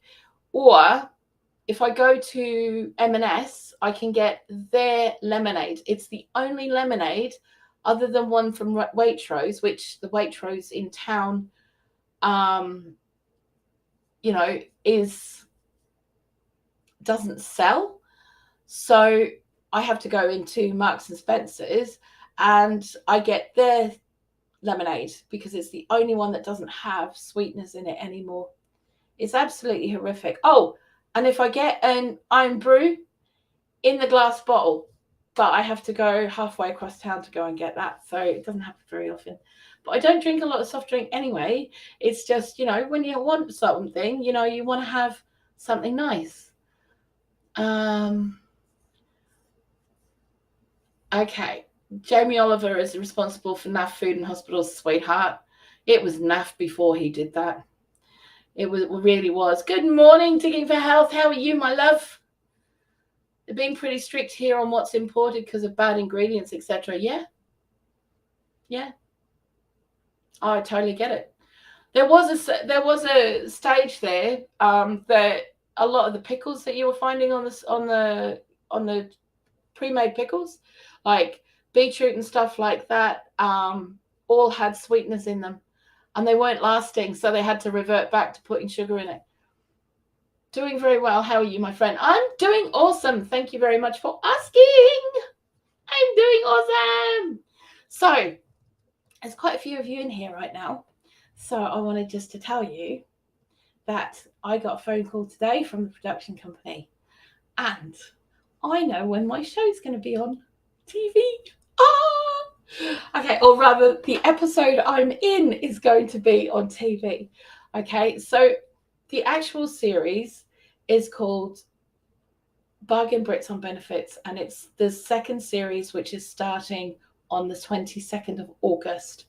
Or if I go to M&S, I can get their lemonade. It's the only lemonade other than one from Waitrose, which the Waitrose in town, doesn't sell. So I have to go into Marks and Spencer's and I get their lemonade because it's the only one that doesn't have sweeteners in it anymore. It's absolutely horrific. Oh, and if I get an Iron Brew in the glass bottle, but I have to go halfway across town to go and get that. So it doesn't happen very often. But I don't drink a lot of soft drink anyway. It's just, when you want something, you want to have something nice. Okay. Jamie Oliver is responsible for NAF Food and Hospitals, sweetheart. It was NAF before he did that. It really was. Good morning, Digging for Health. How are you, my love? They're being pretty strict here on what's imported because of bad ingredients, etc. Yeah. Oh, I totally get it. There was a stage there that a lot of the pickles that you were finding on the pre-made pickles, like beetroot and stuff like that, all had sweeteners in them, and they weren't lasting, so they had to revert back to putting sugar in it. Doing very well. How are you, my friend? I'm doing awesome. Thank you very much for asking. I'm doing awesome. So there's quite a few of you in here right now. So I wanted just to tell you that I got a phone call today from the production company, and I know when my show's going to be on TV. Okay, or rather, the episode I'm in is going to be on TV. Okay, so the actual series is called Bargain Brits on Benefits, and it's the second series, which is starting on the 22nd of August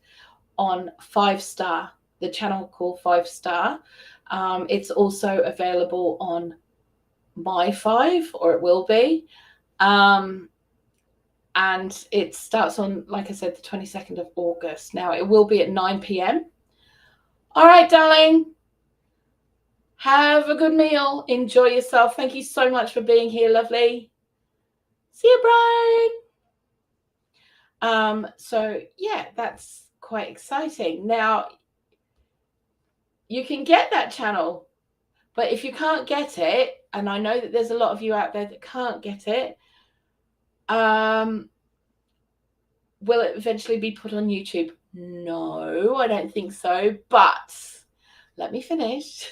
on 5 Star, the channel called 5 Star. It's also available on My 5, or it will be. And it starts on, like I said, the 22nd of August. Now, it will be at 9 p.m. All right, darling. Have a good meal. Enjoy yourself. Thank you so much for being here, lovely. See you, Brian. So, yeah, that's quite exciting. Now, you can get that channel, but if you can't get it, and I know that there's a lot of you out there that can't get it, will it eventually be put on YouTube? No, I don't think so, but let me finish.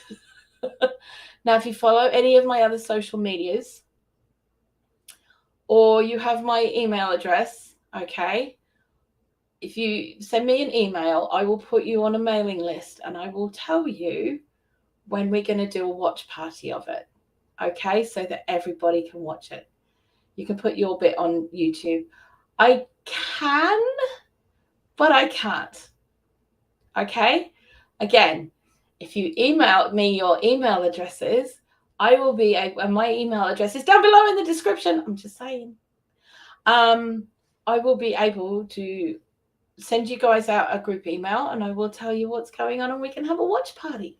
Now, if you follow any of my other social medias, or you have my email address, okay, if you send me an email, I will put you on a mailing list and I will tell you when we're going to do a watch party of it, okay, so that everybody can watch it. You can put your bit on YouTube. I can, but I can't. Okay? Again, if you email me your email addresses, I will be able, and my email address is down below in the description. I'm just saying. I will be able to send you guys out a group email and I will tell you what's going on and we can have a watch party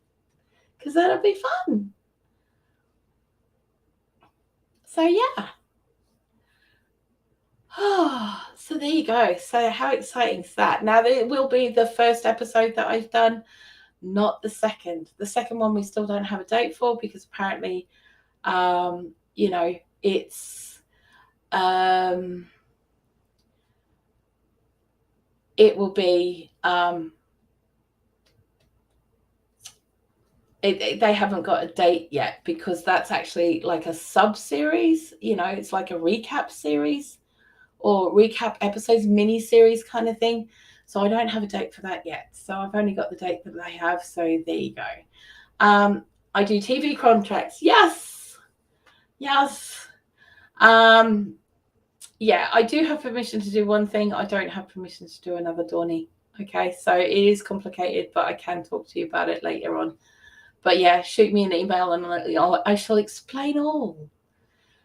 because that'll be fun. So, yeah. So there you go. So how exciting is that? Now, it will be the first episode that I've done, not the second. The second one we still don't have a date for because apparently, it's it will be they haven't got a date yet because that's actually like a sub series. It's like a recap series or recap episodes, mini series kind of thing. So I don't have a date for that yet. So I've only got the date that they have. So there you go. I do TV contracts. Yes. Yeah, I do have permission to do one thing. I don't have permission to do another, Dawny. Okay, so it is complicated, but I can talk to you about it later on. But yeah, shoot me an email and I shall explain all.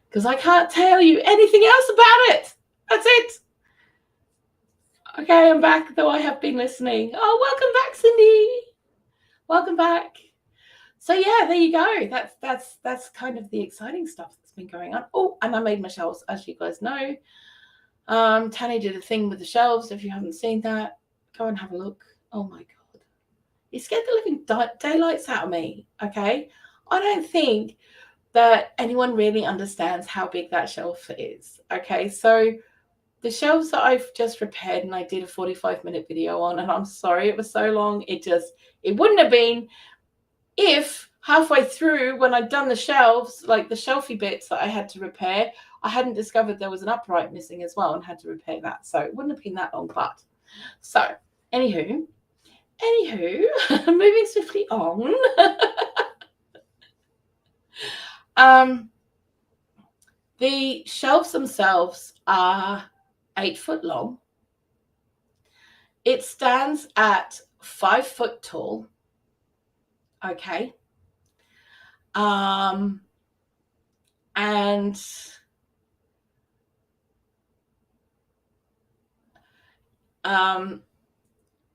Because I can't tell you anything else about it. That's it. Okay, I'm back, though I have been listening. Oh, welcome back, Cindy. Welcome back. So yeah, there you go. That's kind of the exciting stuff that's been going on. Oh, and I made my shelves, as you guys know. Tanny did a thing with the shelves. If you haven't seen that, go and have a look. Oh my god, you scared the living daylights out of me. Okay, I don't think that anyone really understands how big that shelf is. Okay, so the shelves that I've just repaired and I did a 45-minute video on, and I'm sorry it was so long. It wouldn't have been if halfway through when I'd done the shelves, like the shelfy bits that I had to repair, I hadn't discovered there was an upright missing as well and had to repair that. So it wouldn't have been that long. But so anywho, moving swiftly on. The shelves themselves are 8 foot long. It stands at 5 foot tall. Okay. And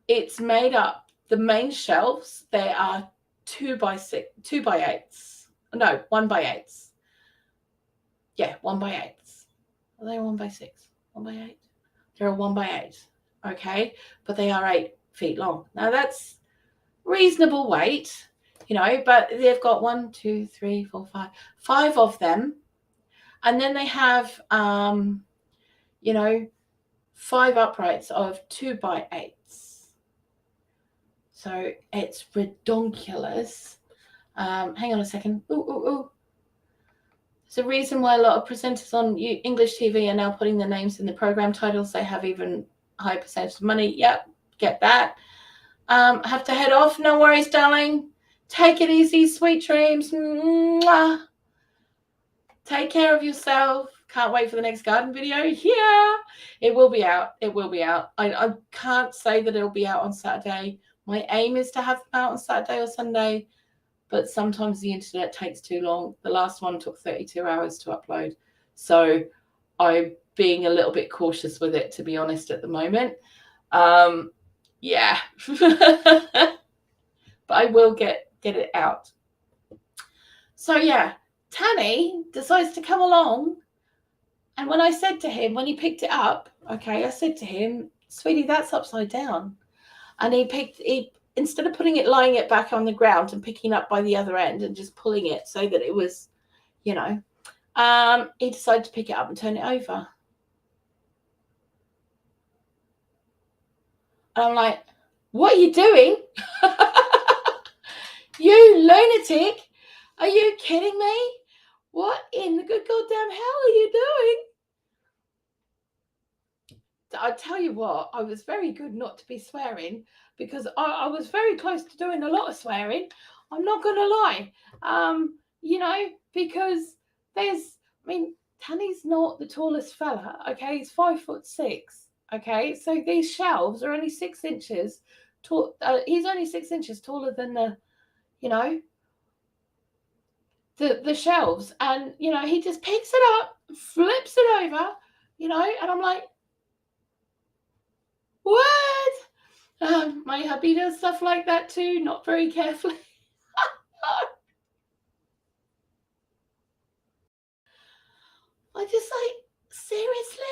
it's made up, the main shelves, they are 2 by 8s. No, 1 by 8s. Yeah, 1 by 8s. Are they 1 by 6? 1 by 8? They're a 1 by 8. Okay, but they are 8 feet long. Now that's reasonable weight, but they've got 1, 2, 3, 4, 5 of them, and then they have 5 uprights of 2 by 8s. So it's redonkulous. Hang on a second. Ooh. There's a reason why a lot of presenters on English TV are now putting their names in the program titles. They have even higher percentage of money. Yep, get that. I have to head off. No worries, darling. Take it easy. Sweet dreams. Mwah. Take care of yourself. Can't wait for the next garden video. Yeah, it will be out. I can't say that it'll be out on Saturday. My aim is to have them out on Saturday or Sunday, but sometimes the internet takes too long. The last one took 32 hours to upload. So I'm being a little bit cautious with it, to be honest, at the moment. Yeah. But I will get it out. So yeah, Tanny decides to come along. And when I said to him, when he picked it up, okay, I said to him, sweetie, that's upside down. And he instead of putting it, lying it back on the ground and picking up by the other end and just pulling it so that it was, he decided to pick it up and turn it over. And I'm like, what are you doing? You lunatic. Are you kidding me? What in the good goddamn hell are you doing? I tell you what, I was very good not to be swearing because I was very close to doing a lot of swearing. I'm not going to lie. Because Tanny's not the tallest fella, okay? He's 5'6", okay? So these shelves are only 6 inches tall. He's only 6 inches taller than the shelves. And, he just picks it up, flips it over, and I'm like, what? My hubby does stuff like that too, not very carefully. I just seriously,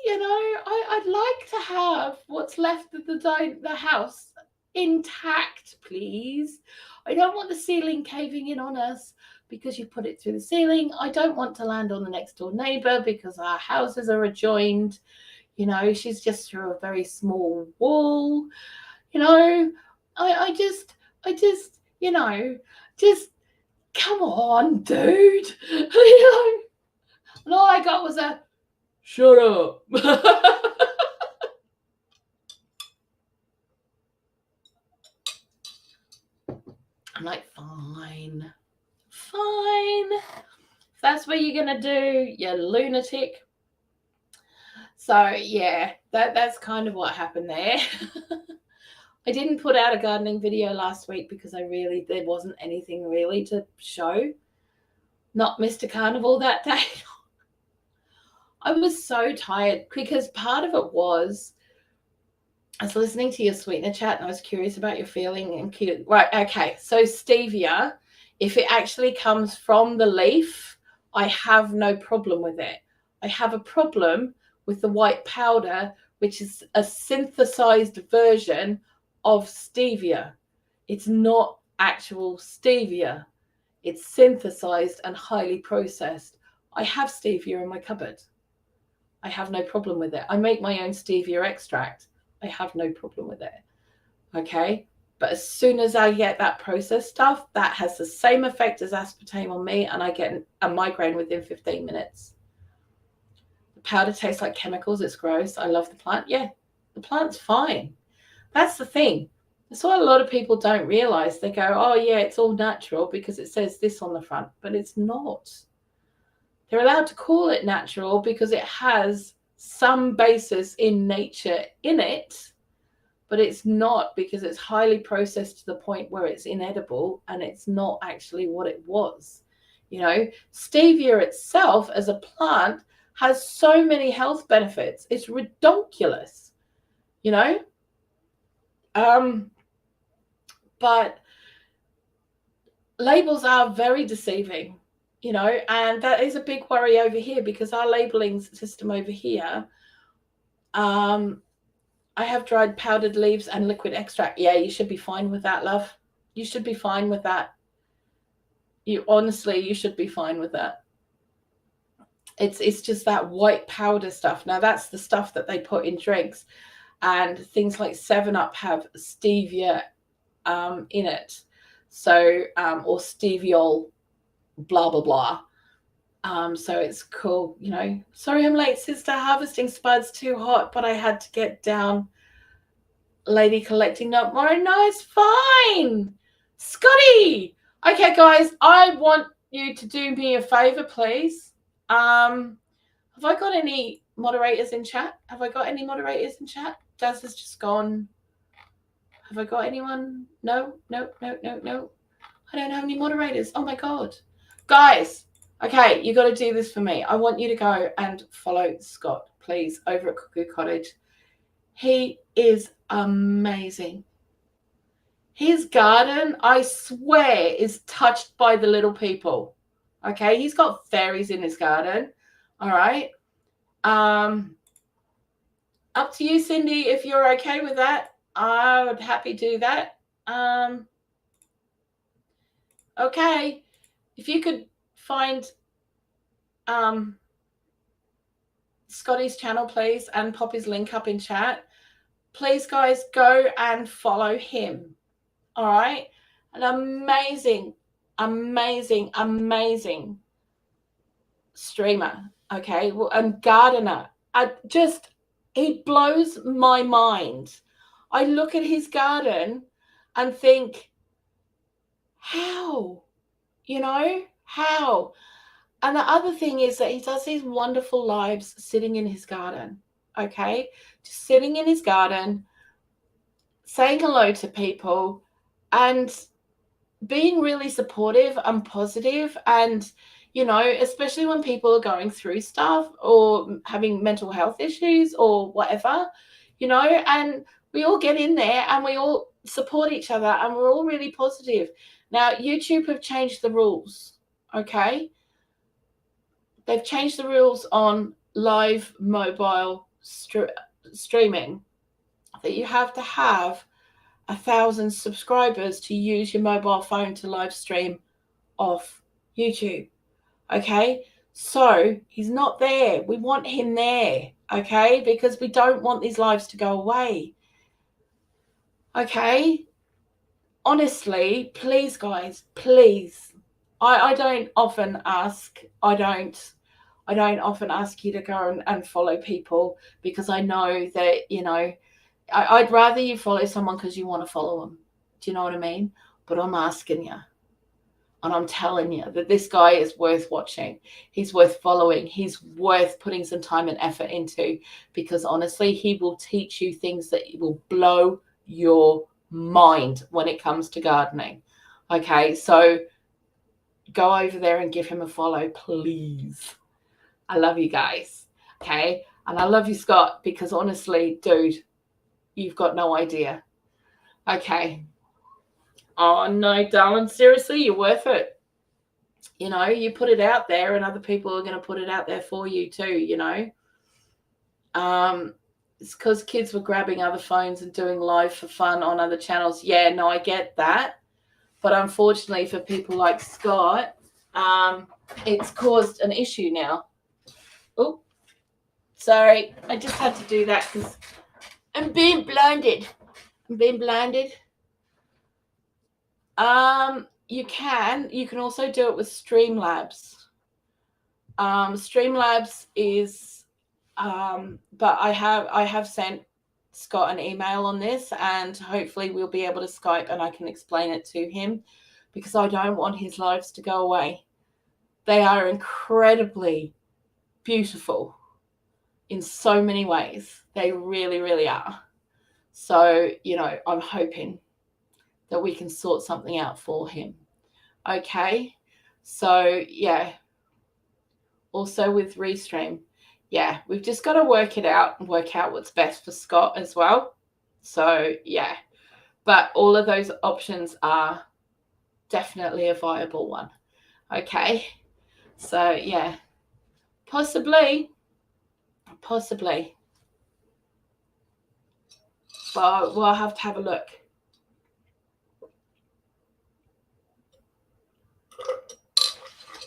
I'd like to have what's left of the house intact, please. I don't want the ceiling caving in on us because you put it through the ceiling. I don't want to land on the next door neighbor because our houses are adjoined. She's just through a very small wall. I just, just come on, dude. And all I got was a Shut up. I'm like, fine. If that's what you're going to do, you lunatic. So, yeah, that's kind of what happened there. I didn't put out a gardening video last week because there wasn't anything really to show. Not Mr. Carnival that day. I was so tired because part of it was I was listening to your sweetener chat and I was curious about your feeling and cute. Right, okay. So stevia, if it actually comes from the leaf, I have no problem with it. I have a problem with the white powder, which is a synthesized version of stevia. It's not actual stevia. It's synthesized and highly processed. I have stevia in my cupboard. I have no problem with it. I make my own stevia extract. I have no problem with it. Okay. But as soon as I get that processed stuff, that has the same effect as aspartame on me, and I get a migraine within 15 minutes. The powder tastes like chemicals. It's gross. I love the plant. Yeah, the plant's fine. That's the thing. That's what a lot of people don't realize. They go, oh, yeah, it's all natural because it says this on the front, but it's not. They're allowed to call it natural because it has some basis in nature in it, but it's not because it's highly processed to the point where it's inedible and it's not actually what it was. You know, stevia itself as a plant has so many health benefits. It's ridiculous, you know? But labels are very deceiving, you know, and that is a big worry over here because our labeling system over here, I have dried powdered leaves and liquid extract. Yeah, you should be fine with that, love. You should be fine with that. You should be fine with that. It's just that white powder stuff. Now that's the stuff that they put in drinks, and things like 7-Up have stevia in it. So or steviol, blah blah blah. So it's cool, you know. Sorry I'm late, sister. Harvesting spud's too hot, but I had to get down. Lady collecting no more. No, it's fine. Scotty. Okay, guys, I want you to do me a favor, please. Have I got any moderators in chat? Daz has just gone. Have I got anyone? No. I don't have any moderators. Oh my God. Guys, okay, you got to do this for me. I want you to go and follow Scott, please, over at Cuckoo Cottage. He is amazing. His garden, I swear, is touched by the little people. Okay, he's got fairies in his garden. All right. Up to you, Cindy, if you're okay with that. I would happy do that. Okay. If you could find Scotty's channel, please, and pop his link up in chat. Please, guys, go and follow him. All right. An amazing streamer. Okay. And gardener. He blows my mind. I look at his garden and think, how? You know, how? And the other thing is that he does these wonderful lives sitting in his garden. Okay. Just sitting in his garden, saying hello to people and being really supportive and positive, and you know, especially when people are going through stuff or having mental health issues or whatever, you know, and we all get in there and we all support each other and we're all really positive. Now, YouTube have changed the rules, okay? They've changed the rules on live mobile streaming, that you have to have 1,000 subscribers to use your mobile phone to live stream off YouTube. Okay, so he's not there. We want him there, okay, because we don't want these lives to go away. Okay, honestly, please, guys, please. I don't often ask. I I don't often ask you to go and follow people because I know that, you know, I'd rather you follow someone because you want to follow them. Do you know what I mean? But I'm asking you. And I'm telling you that this guy is worth watching. He's worth following. He's worth putting some time and effort into, because honestly, he will teach you things that will blow your mind when it comes to gardening. Okay, so go over there and give him a follow, please. I love you guys. Okay, and I love you, Scott, because honestly, dude, you've got no idea. Okay. Oh, no, darling. Seriously, you're worth it. You know, you put it out there and other people are going to put it out there for you too, you know. It's because kids were grabbing other phones and doing live for fun on other channels. Yeah, no, I get that. But unfortunately for people like Scott, it's caused an issue now. Oh, sorry. I just had to do that because I'm being blinded. You can also do it with Streamlabs. Streamlabs is, but I have sent Scott an email on this, and hopefully we'll be able to Skype and I can explain it to him, because I don't want his lives to go away. They are incredibly beautiful in so many ways. They really, really are. So, you know, I'm hoping that we can sort something out for him. Okay. So, yeah. Also with Restream, yeah, we've just got to work it out and work out what's best for Scott as well. So, yeah. But all of those options are definitely a viable one. Okay. So, yeah. Possibly. But we'll have to have a look.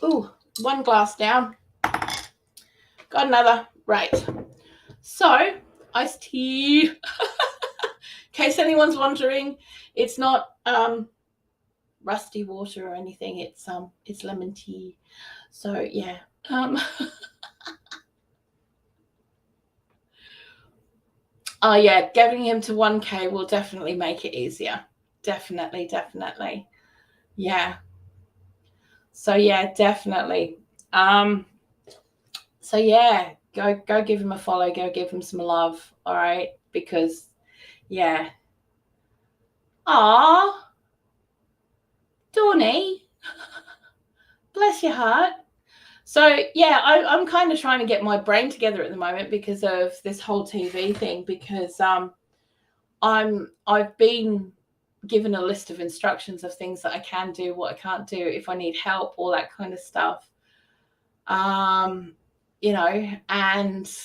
Ooh, one glass down. Got another. Right. So, iced tea. In case anyone's wondering, it's not rusty water or anything. It's lemon tea. So, yeah. Oh, yeah, getting him to 1K will definitely make it easier. Definitely. Yeah. So, yeah, definitely. So, yeah, go give him a follow. Go give him some love, all right? Because, yeah. Aw, Dawny, bless your heart. So, yeah, I'm kind of trying to get my brain together at the moment because of this whole TV thing, because I've been given a list of instructions of things that I can do, what I can't do, if I need help, all that kind of stuff. You know, and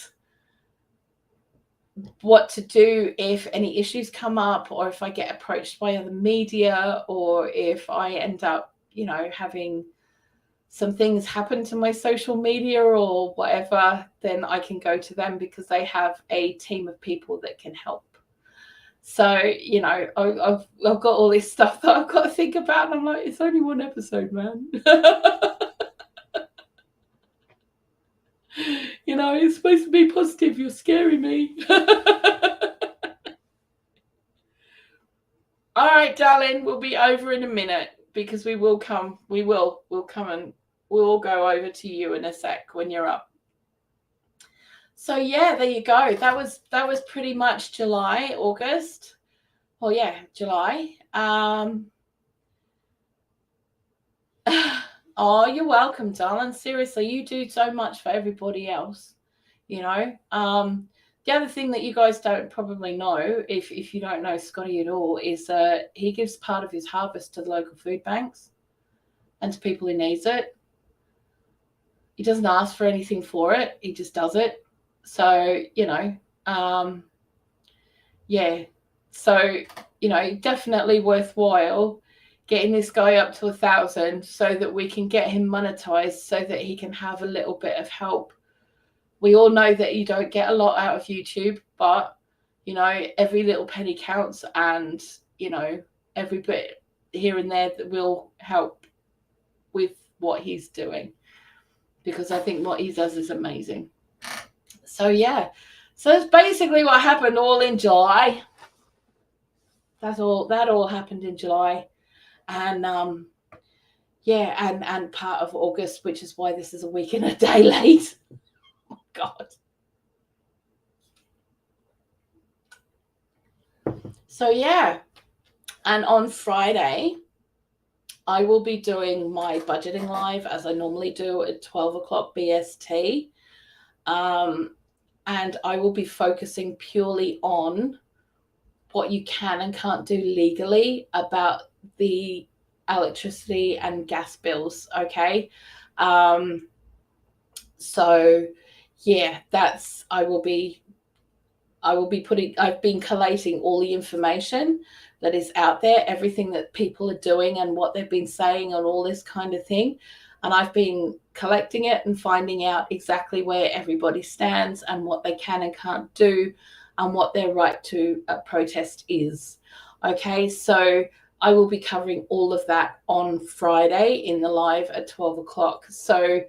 what to do if any issues come up, or if I get approached by other media, or if I end up, you know, having some things happen to my social media or whatever, then I can go to them because they have a team of people that can help. So, you know, I've got all this stuff that I've got to think about, and I'm like, it's only one episode, man. You know, it's supposed to be positive. You're scaring me. All right, darling, we'll be over in a minute because we'll come and we'll go over to you in a sec when you're up. So, yeah, there you go. That was pretty much July, August. Well, yeah, July. Oh, you're welcome, darling. Seriously, you do so much for everybody else, you know. The other thing that you guys don't probably know, if you don't know Scotty at all, is he gives part of his harvest to the local food banks and to people who needs it. He doesn't ask for anything for it. He just does it. So, you know, yeah. So, you know, definitely worthwhile getting this guy up to 1,000 so that we can get him monetized, so that he can have a little bit of help. We all know that you don't get a lot out of YouTube, but, you know, every little penny counts, and, you know, every bit here and there that will help with what he's doing. because I think what he does is amazing. So yeah, so that's basically what happened all in July. That all happened in July, and yeah, and part of August, which is why this is a week and a day late. Oh, God. So yeah, and on Friday, I will be doing my budgeting live as I normally do at 12 o'clock BST. And I will be focusing purely on what you can and can't do legally about the electricity and gas bills. Okay. So yeah, I've been collating all the information that is out there, everything that people are doing and what they've been saying and all this kind of thing. And I've been collecting it and finding out exactly where everybody stands and what they can and can't do and what their right to protest is. Okay, so I will be covering all of that on Friday in the live at 12 o'clock. So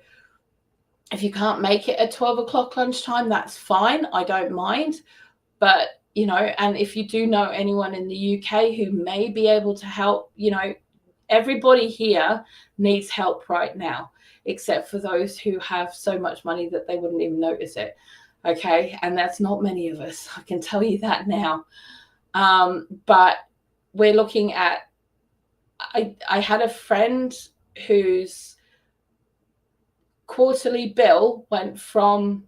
if you can't make it at 12 o'clock lunchtime, that's fine. I don't mind. But, you know, and if you do know anyone in the UK who may be able to help, you know, everybody here needs help right now, except for those who have so much money that they wouldn't even notice it. Okay. And that's not many of us. I can tell you that now. But we're looking at, I had a friend whose quarterly bill went from,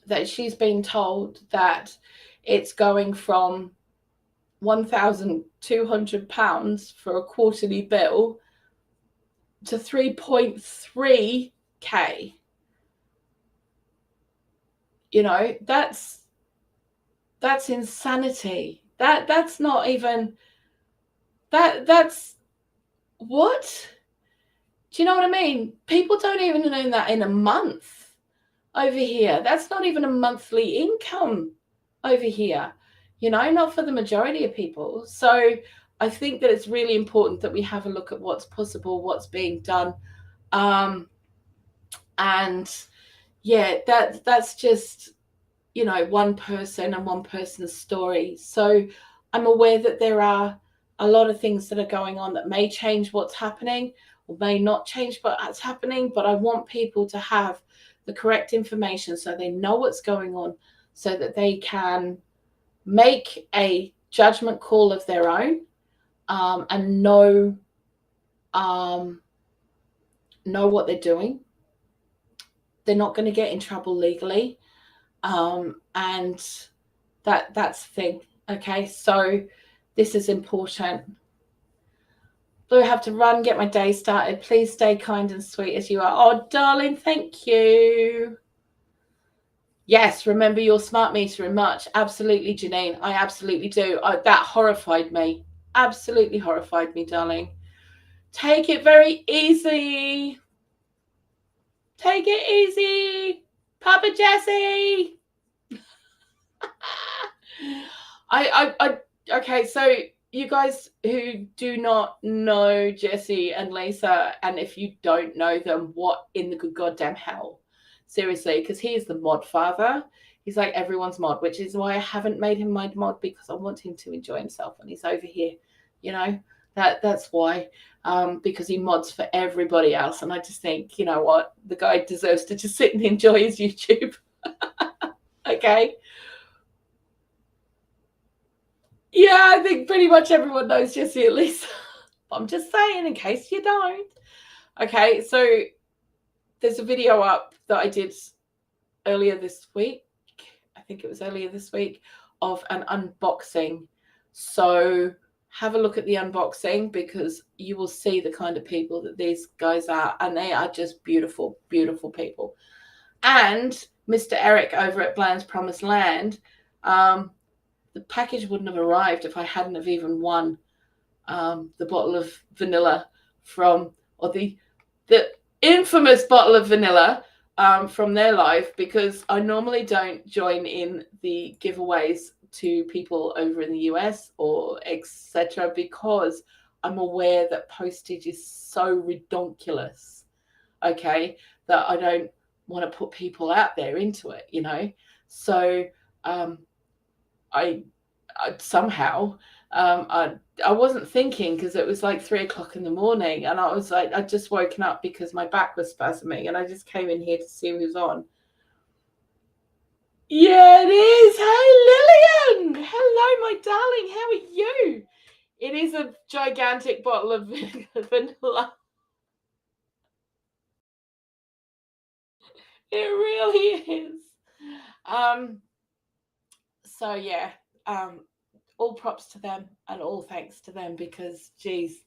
that she's been told that it's going from £1,200 for a quarterly bill to 3.3k. You know, that's insanity. That's not even that's what? Do you know what I mean? People don't even earn that in a month over here. That's not even a monthly income over here, you know, not for the majority of people. So I think that it's really important that we have a look at what's possible, what's being done. And yeah, that's just, you know, one person and one person's story. So I'm aware that there are a lot of things that are going on that may change what's happening or may not change what's happening, but I want people to have the correct information so they know what's going on, so that they can make a judgment call of their own, and know what they're doing. They're not going to get in trouble legally, and that's the thing. Okay, so this is important. Do I have to run, get my day started? Please stay kind and sweet as you are. Oh, darling, thank you. Yes, remember your smart metering much. Absolutely, Janine. I absolutely do. That horrified me. Absolutely horrified me, darling. Take it very easy. Take it easy. Papa Jesse. Okay, so you guys who do not know Jesse and Lisa, and if you don't know them, what in the good goddamn hell? Seriously, because he is the mod father. He's like everyone's mod, which is why I haven't made him my mod, because I want him to enjoy himself when he's over here. You know, that's why. Because he mods for everybody else. And I just think, you know what? The guy deserves to just sit and enjoy his YouTube. Okay. Yeah, I think pretty much everyone knows Jesse at least. I'm just saying in case you don't. Okay, so there's a video up that I did earlier this week. I think it was earlier this week, of an unboxing. So have a look at the unboxing, because you will see the kind of people that these guys are, and they are just beautiful, beautiful people. And Mr. Eric over at Bland's Promised Land, the package wouldn't have arrived if I hadn't have even won the bottle of vanilla from, or the infamous bottle of vanilla from their live, because I normally don't join in the giveaways to people over in the US or etc., because I'm aware that postage is so redonkulous. Okay, that I don't want to put people out there into it, So I somehow I wasn't thinking, because it was like 3 o'clock in the morning, and I was like, I'd just woken up because my back was spasming, and I just came in here to see who's on. Yeah, it is. Hey, Lillian. Hello, my darling. How are you? It is a gigantic bottle of vanilla. It really is. So yeah, all props to them and all thanks to them, because geez.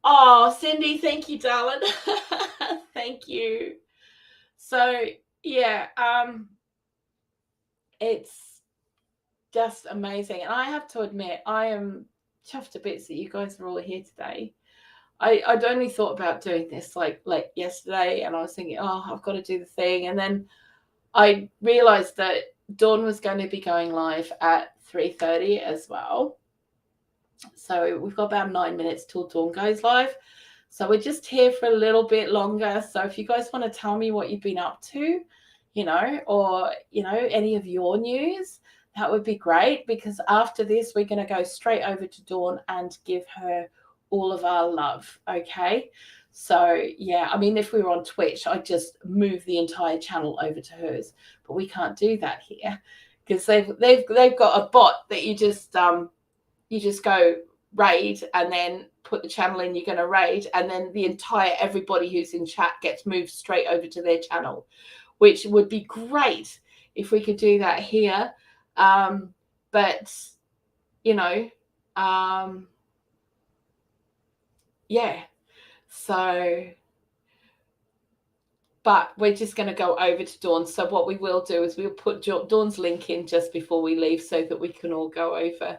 Oh, Cindy, thank you, darling. Thank you. So yeah, it's just amazing. And I have to admit, I am chuffed to bits that you guys are all here today. I'd only thought about doing this like yesterday, and I was thinking, oh, I've got to do the thing. And then I realized that Dawn was going to be going live at 3:30 as well. So we've got about 9 minutes till Dawn goes live. So we're just here for a little bit longer. So if you guys want to tell me what you've been up to, or, any of your news, that would be great, because after this, we're going to go straight over to Dawn and give her all of our love. Okay. So yeah, I mean, if we were on Twitch, I'd just move the entire channel over to hers, but we can't do that here, because they've got a bot that you just go raid and then put the channel in you're going to raid, and then the entire everybody who's in chat gets moved straight over to their channel, which would be great if we could do that here. But yeah, so but we're just going to go over to Dawn. So what we will do is we'll put Dawn's link in just before we leave, so that we can all go over.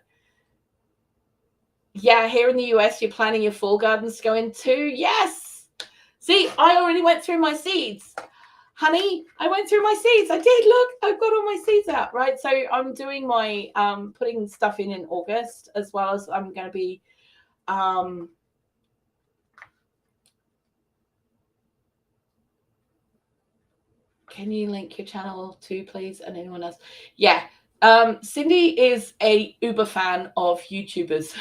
Yeah, here in the US, you're planning your fall gardens to go into. Yes. See, I already went through my seeds. Honey, I went through my seeds. I did. Look, I've got all my seeds out, right? So I'm doing my putting stuff in August, as well as I'm going to be can you link your channel too, please? And anyone else? Yeah. Cindy is a uber fan of YouTubers.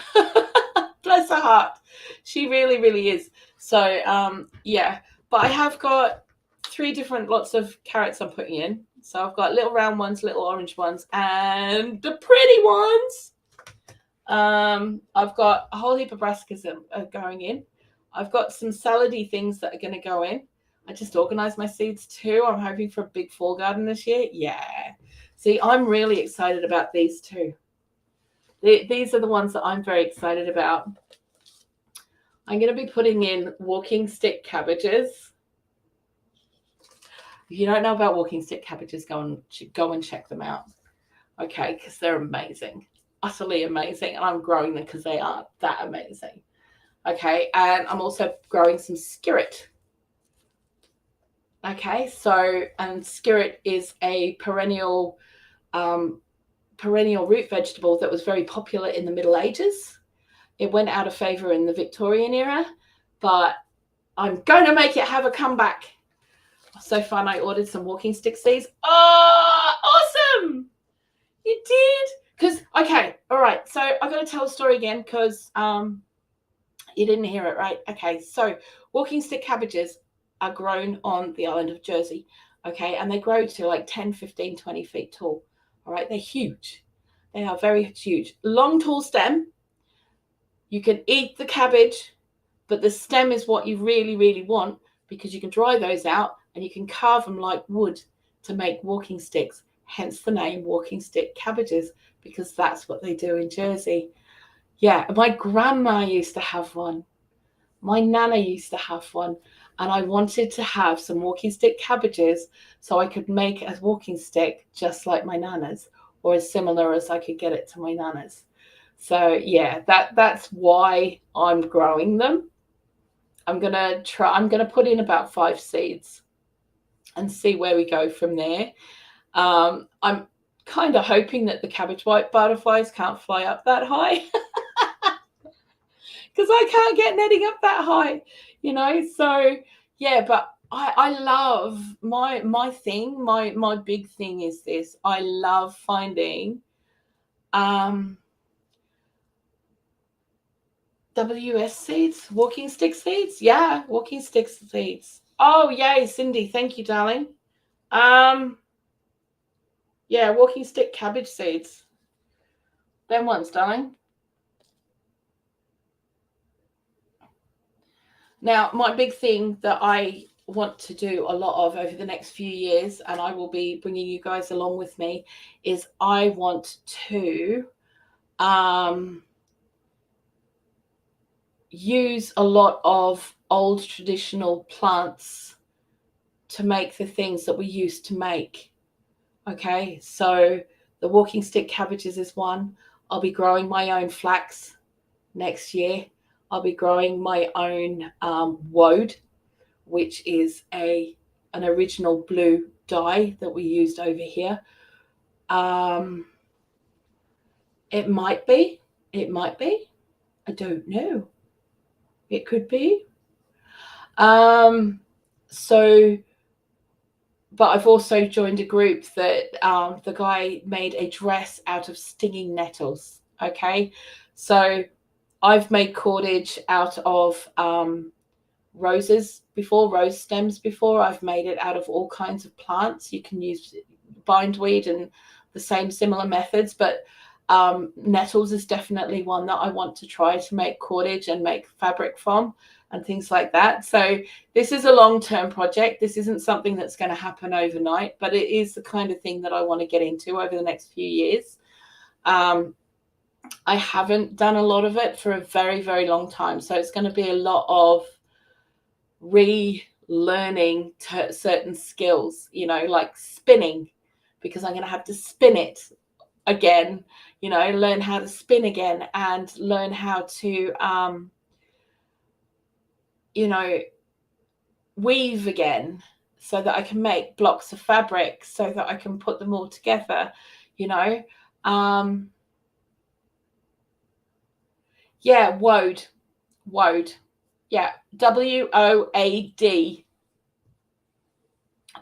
Bless her heart. She really, really is. So, yeah. But I have got 3 different lots of carrots I'm putting in. So I've got little round ones, little orange ones, and the pretty ones. I've got a whole heap of brassicas going in. I've got some salady things that are going to go in. I just organized my seeds too. I'm hoping for a big fall garden this year. Yeah. See, I'm really excited about these too. These are the ones that I'm very excited about. I'm going to be putting in walking stick cabbages. If you don't know about walking stick cabbages, go and check them out. Okay, because they're amazing. Utterly amazing. And I'm growing them because they are that amazing. Okay, and I'm also growing some skirret. Okay, so, and skirret is a perennial root vegetable that was very popular in the Middle Ages. It went out of favor in the Victorian era, but I'm going to make it have a comeback. So fun. I ordered some walking stick seeds. Oh, awesome. You did? Because, okay, all right. So I've got to tell the story again, because you didn't hear it, right? Okay, so walking stick cabbages are grown on the island of Jersey, okay, and they grow to like 10, 15, 20 feet tall. All right, they're huge. They are very huge. Long, tall stem. You can eat the cabbage, but the stem is what you really, really want, because you can dry those out and you can carve them like wood to make walking sticks, hence the name walking stick cabbages, because that's what they do in Jersey. Yeah, my grandma used to have one. My nana used to have one, and I wanted to have some walking stick cabbages so I could make a walking stick just like my nana's, or as similar as I could get it to my nana's. So yeah, that's why I'm growing them. I'm gonna put in about 5 seeds and see where we go from there. I'm kind of hoping that the cabbage white butterflies can't fly up that high. Because I can't get netting up that high, So yeah, but I love my big thing is this. I love finding WS seeds, walking stick seeds. Yeah, walking stick seeds. Oh yay, Cindy, thank you, darling. Yeah, walking stick cabbage seeds. Them ones, darling. Now, my big thing that I want to do a lot of over the next few years, and I will be bringing you guys along with me, is I want to use a lot of old traditional plants to make the things that we used to make. Okay, so the walking stick cabbages is one. I'll be growing my own flax next year. I'll be growing my own woad, which is an original blue dye that we used over here. It might be. I don't know. It could be. So, but I've also joined a group that the guy made a dress out of stinging nettles. Okay, so I've made cordage out of roses before, rose stems before. I've made it out of all kinds of plants. You can use bindweed and the same similar methods, but nettles is definitely one that I want to try to make cordage and make fabric from and things like that. So this is a long-term project. This isn't something that's going to happen overnight, but it is the kind of thing that I want to get into over the next few years. I haven't done a lot of it for a very, very long time. So it's going to be a lot of relearning certain skills, like spinning, because I'm going to have to spin it again, learn how to spin again and learn how to, weave again so that I can make blocks of fabric so that I can put them all together, yeah, woad. Yeah, WOAD.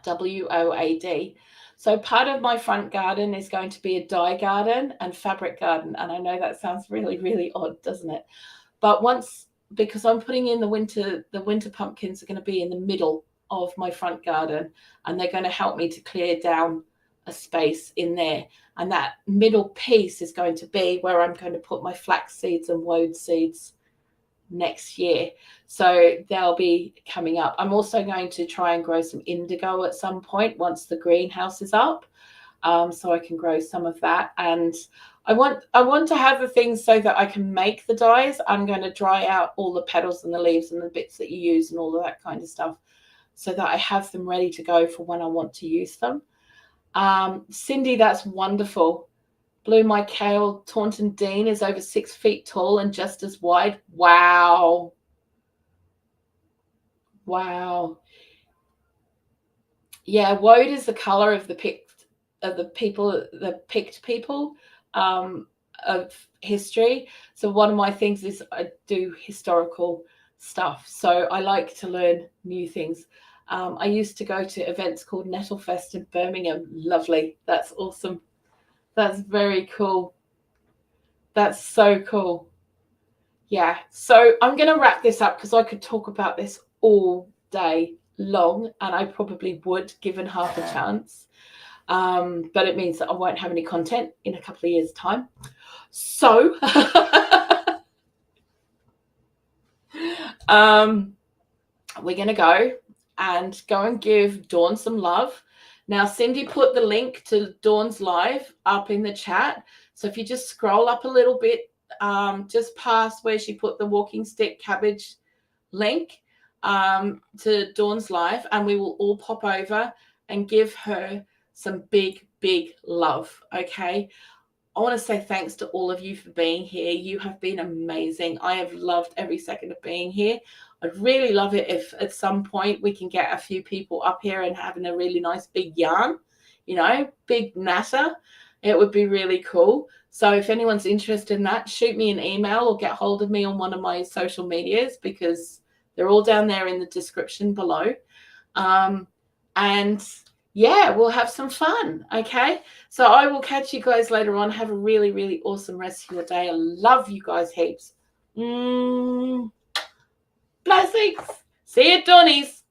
WOAD. So part of my front garden is going to be a dye garden and fabric garden. And I know that sounds really, really odd, doesn't it? But because I'm putting in the winter pumpkins are going to be in the middle of my front garden, and they're going to help me to clear down a space in there. And that middle piece is going to be where I'm going to put my flax seeds and woad seeds next year. So they'll be coming up. I'm also going to try and grow some indigo at some point once the greenhouse is up, so I can grow some of that. And I want to have the things so that I can make the dyes. I'm going to dry out all the petals and the leaves and the bits that you use and all of that kind of stuff so that I have them ready to go for when I want to use them. Cindy, that's wonderful. Blue Michael Taunton Dean is over 6 feet tall and just as wide. Wow. Yeah, woad is the color of the picked people of history. So one of my things is I do historical stuff. So I like to learn new things. I used to go to events called Nettlefest in Birmingham. Lovely. That's awesome. That's very cool. That's so cool. Yeah. So I'm going to wrap this up because I could talk about this all day long, and I probably would, given half a chance. But it means that I won't have any content in a couple of years' time. So we're going to go and give Dawn some love. Now, Cindy put the link to Dawn's live up in the chat. So if you just scroll up a little bit, just past where she put the walking stick cabbage link to Dawn's live, and we will all pop over and give her some big, big love. Okay. I want to say thanks to all of you for being here. You have been amazing. I have loved every second of being here. I'd really love it if at some point we can get a few people up here and having a really nice big yarn, big natter. It would be really cool. So if anyone's interested in that, shoot me an email or get hold of me on one of my social medias, because they're all down there in the description below. And yeah, we'll have some fun. Okay. So I will catch you guys later on. Have a really, really awesome rest of your day. I love you guys heaps. Blessings. See you, Donnies.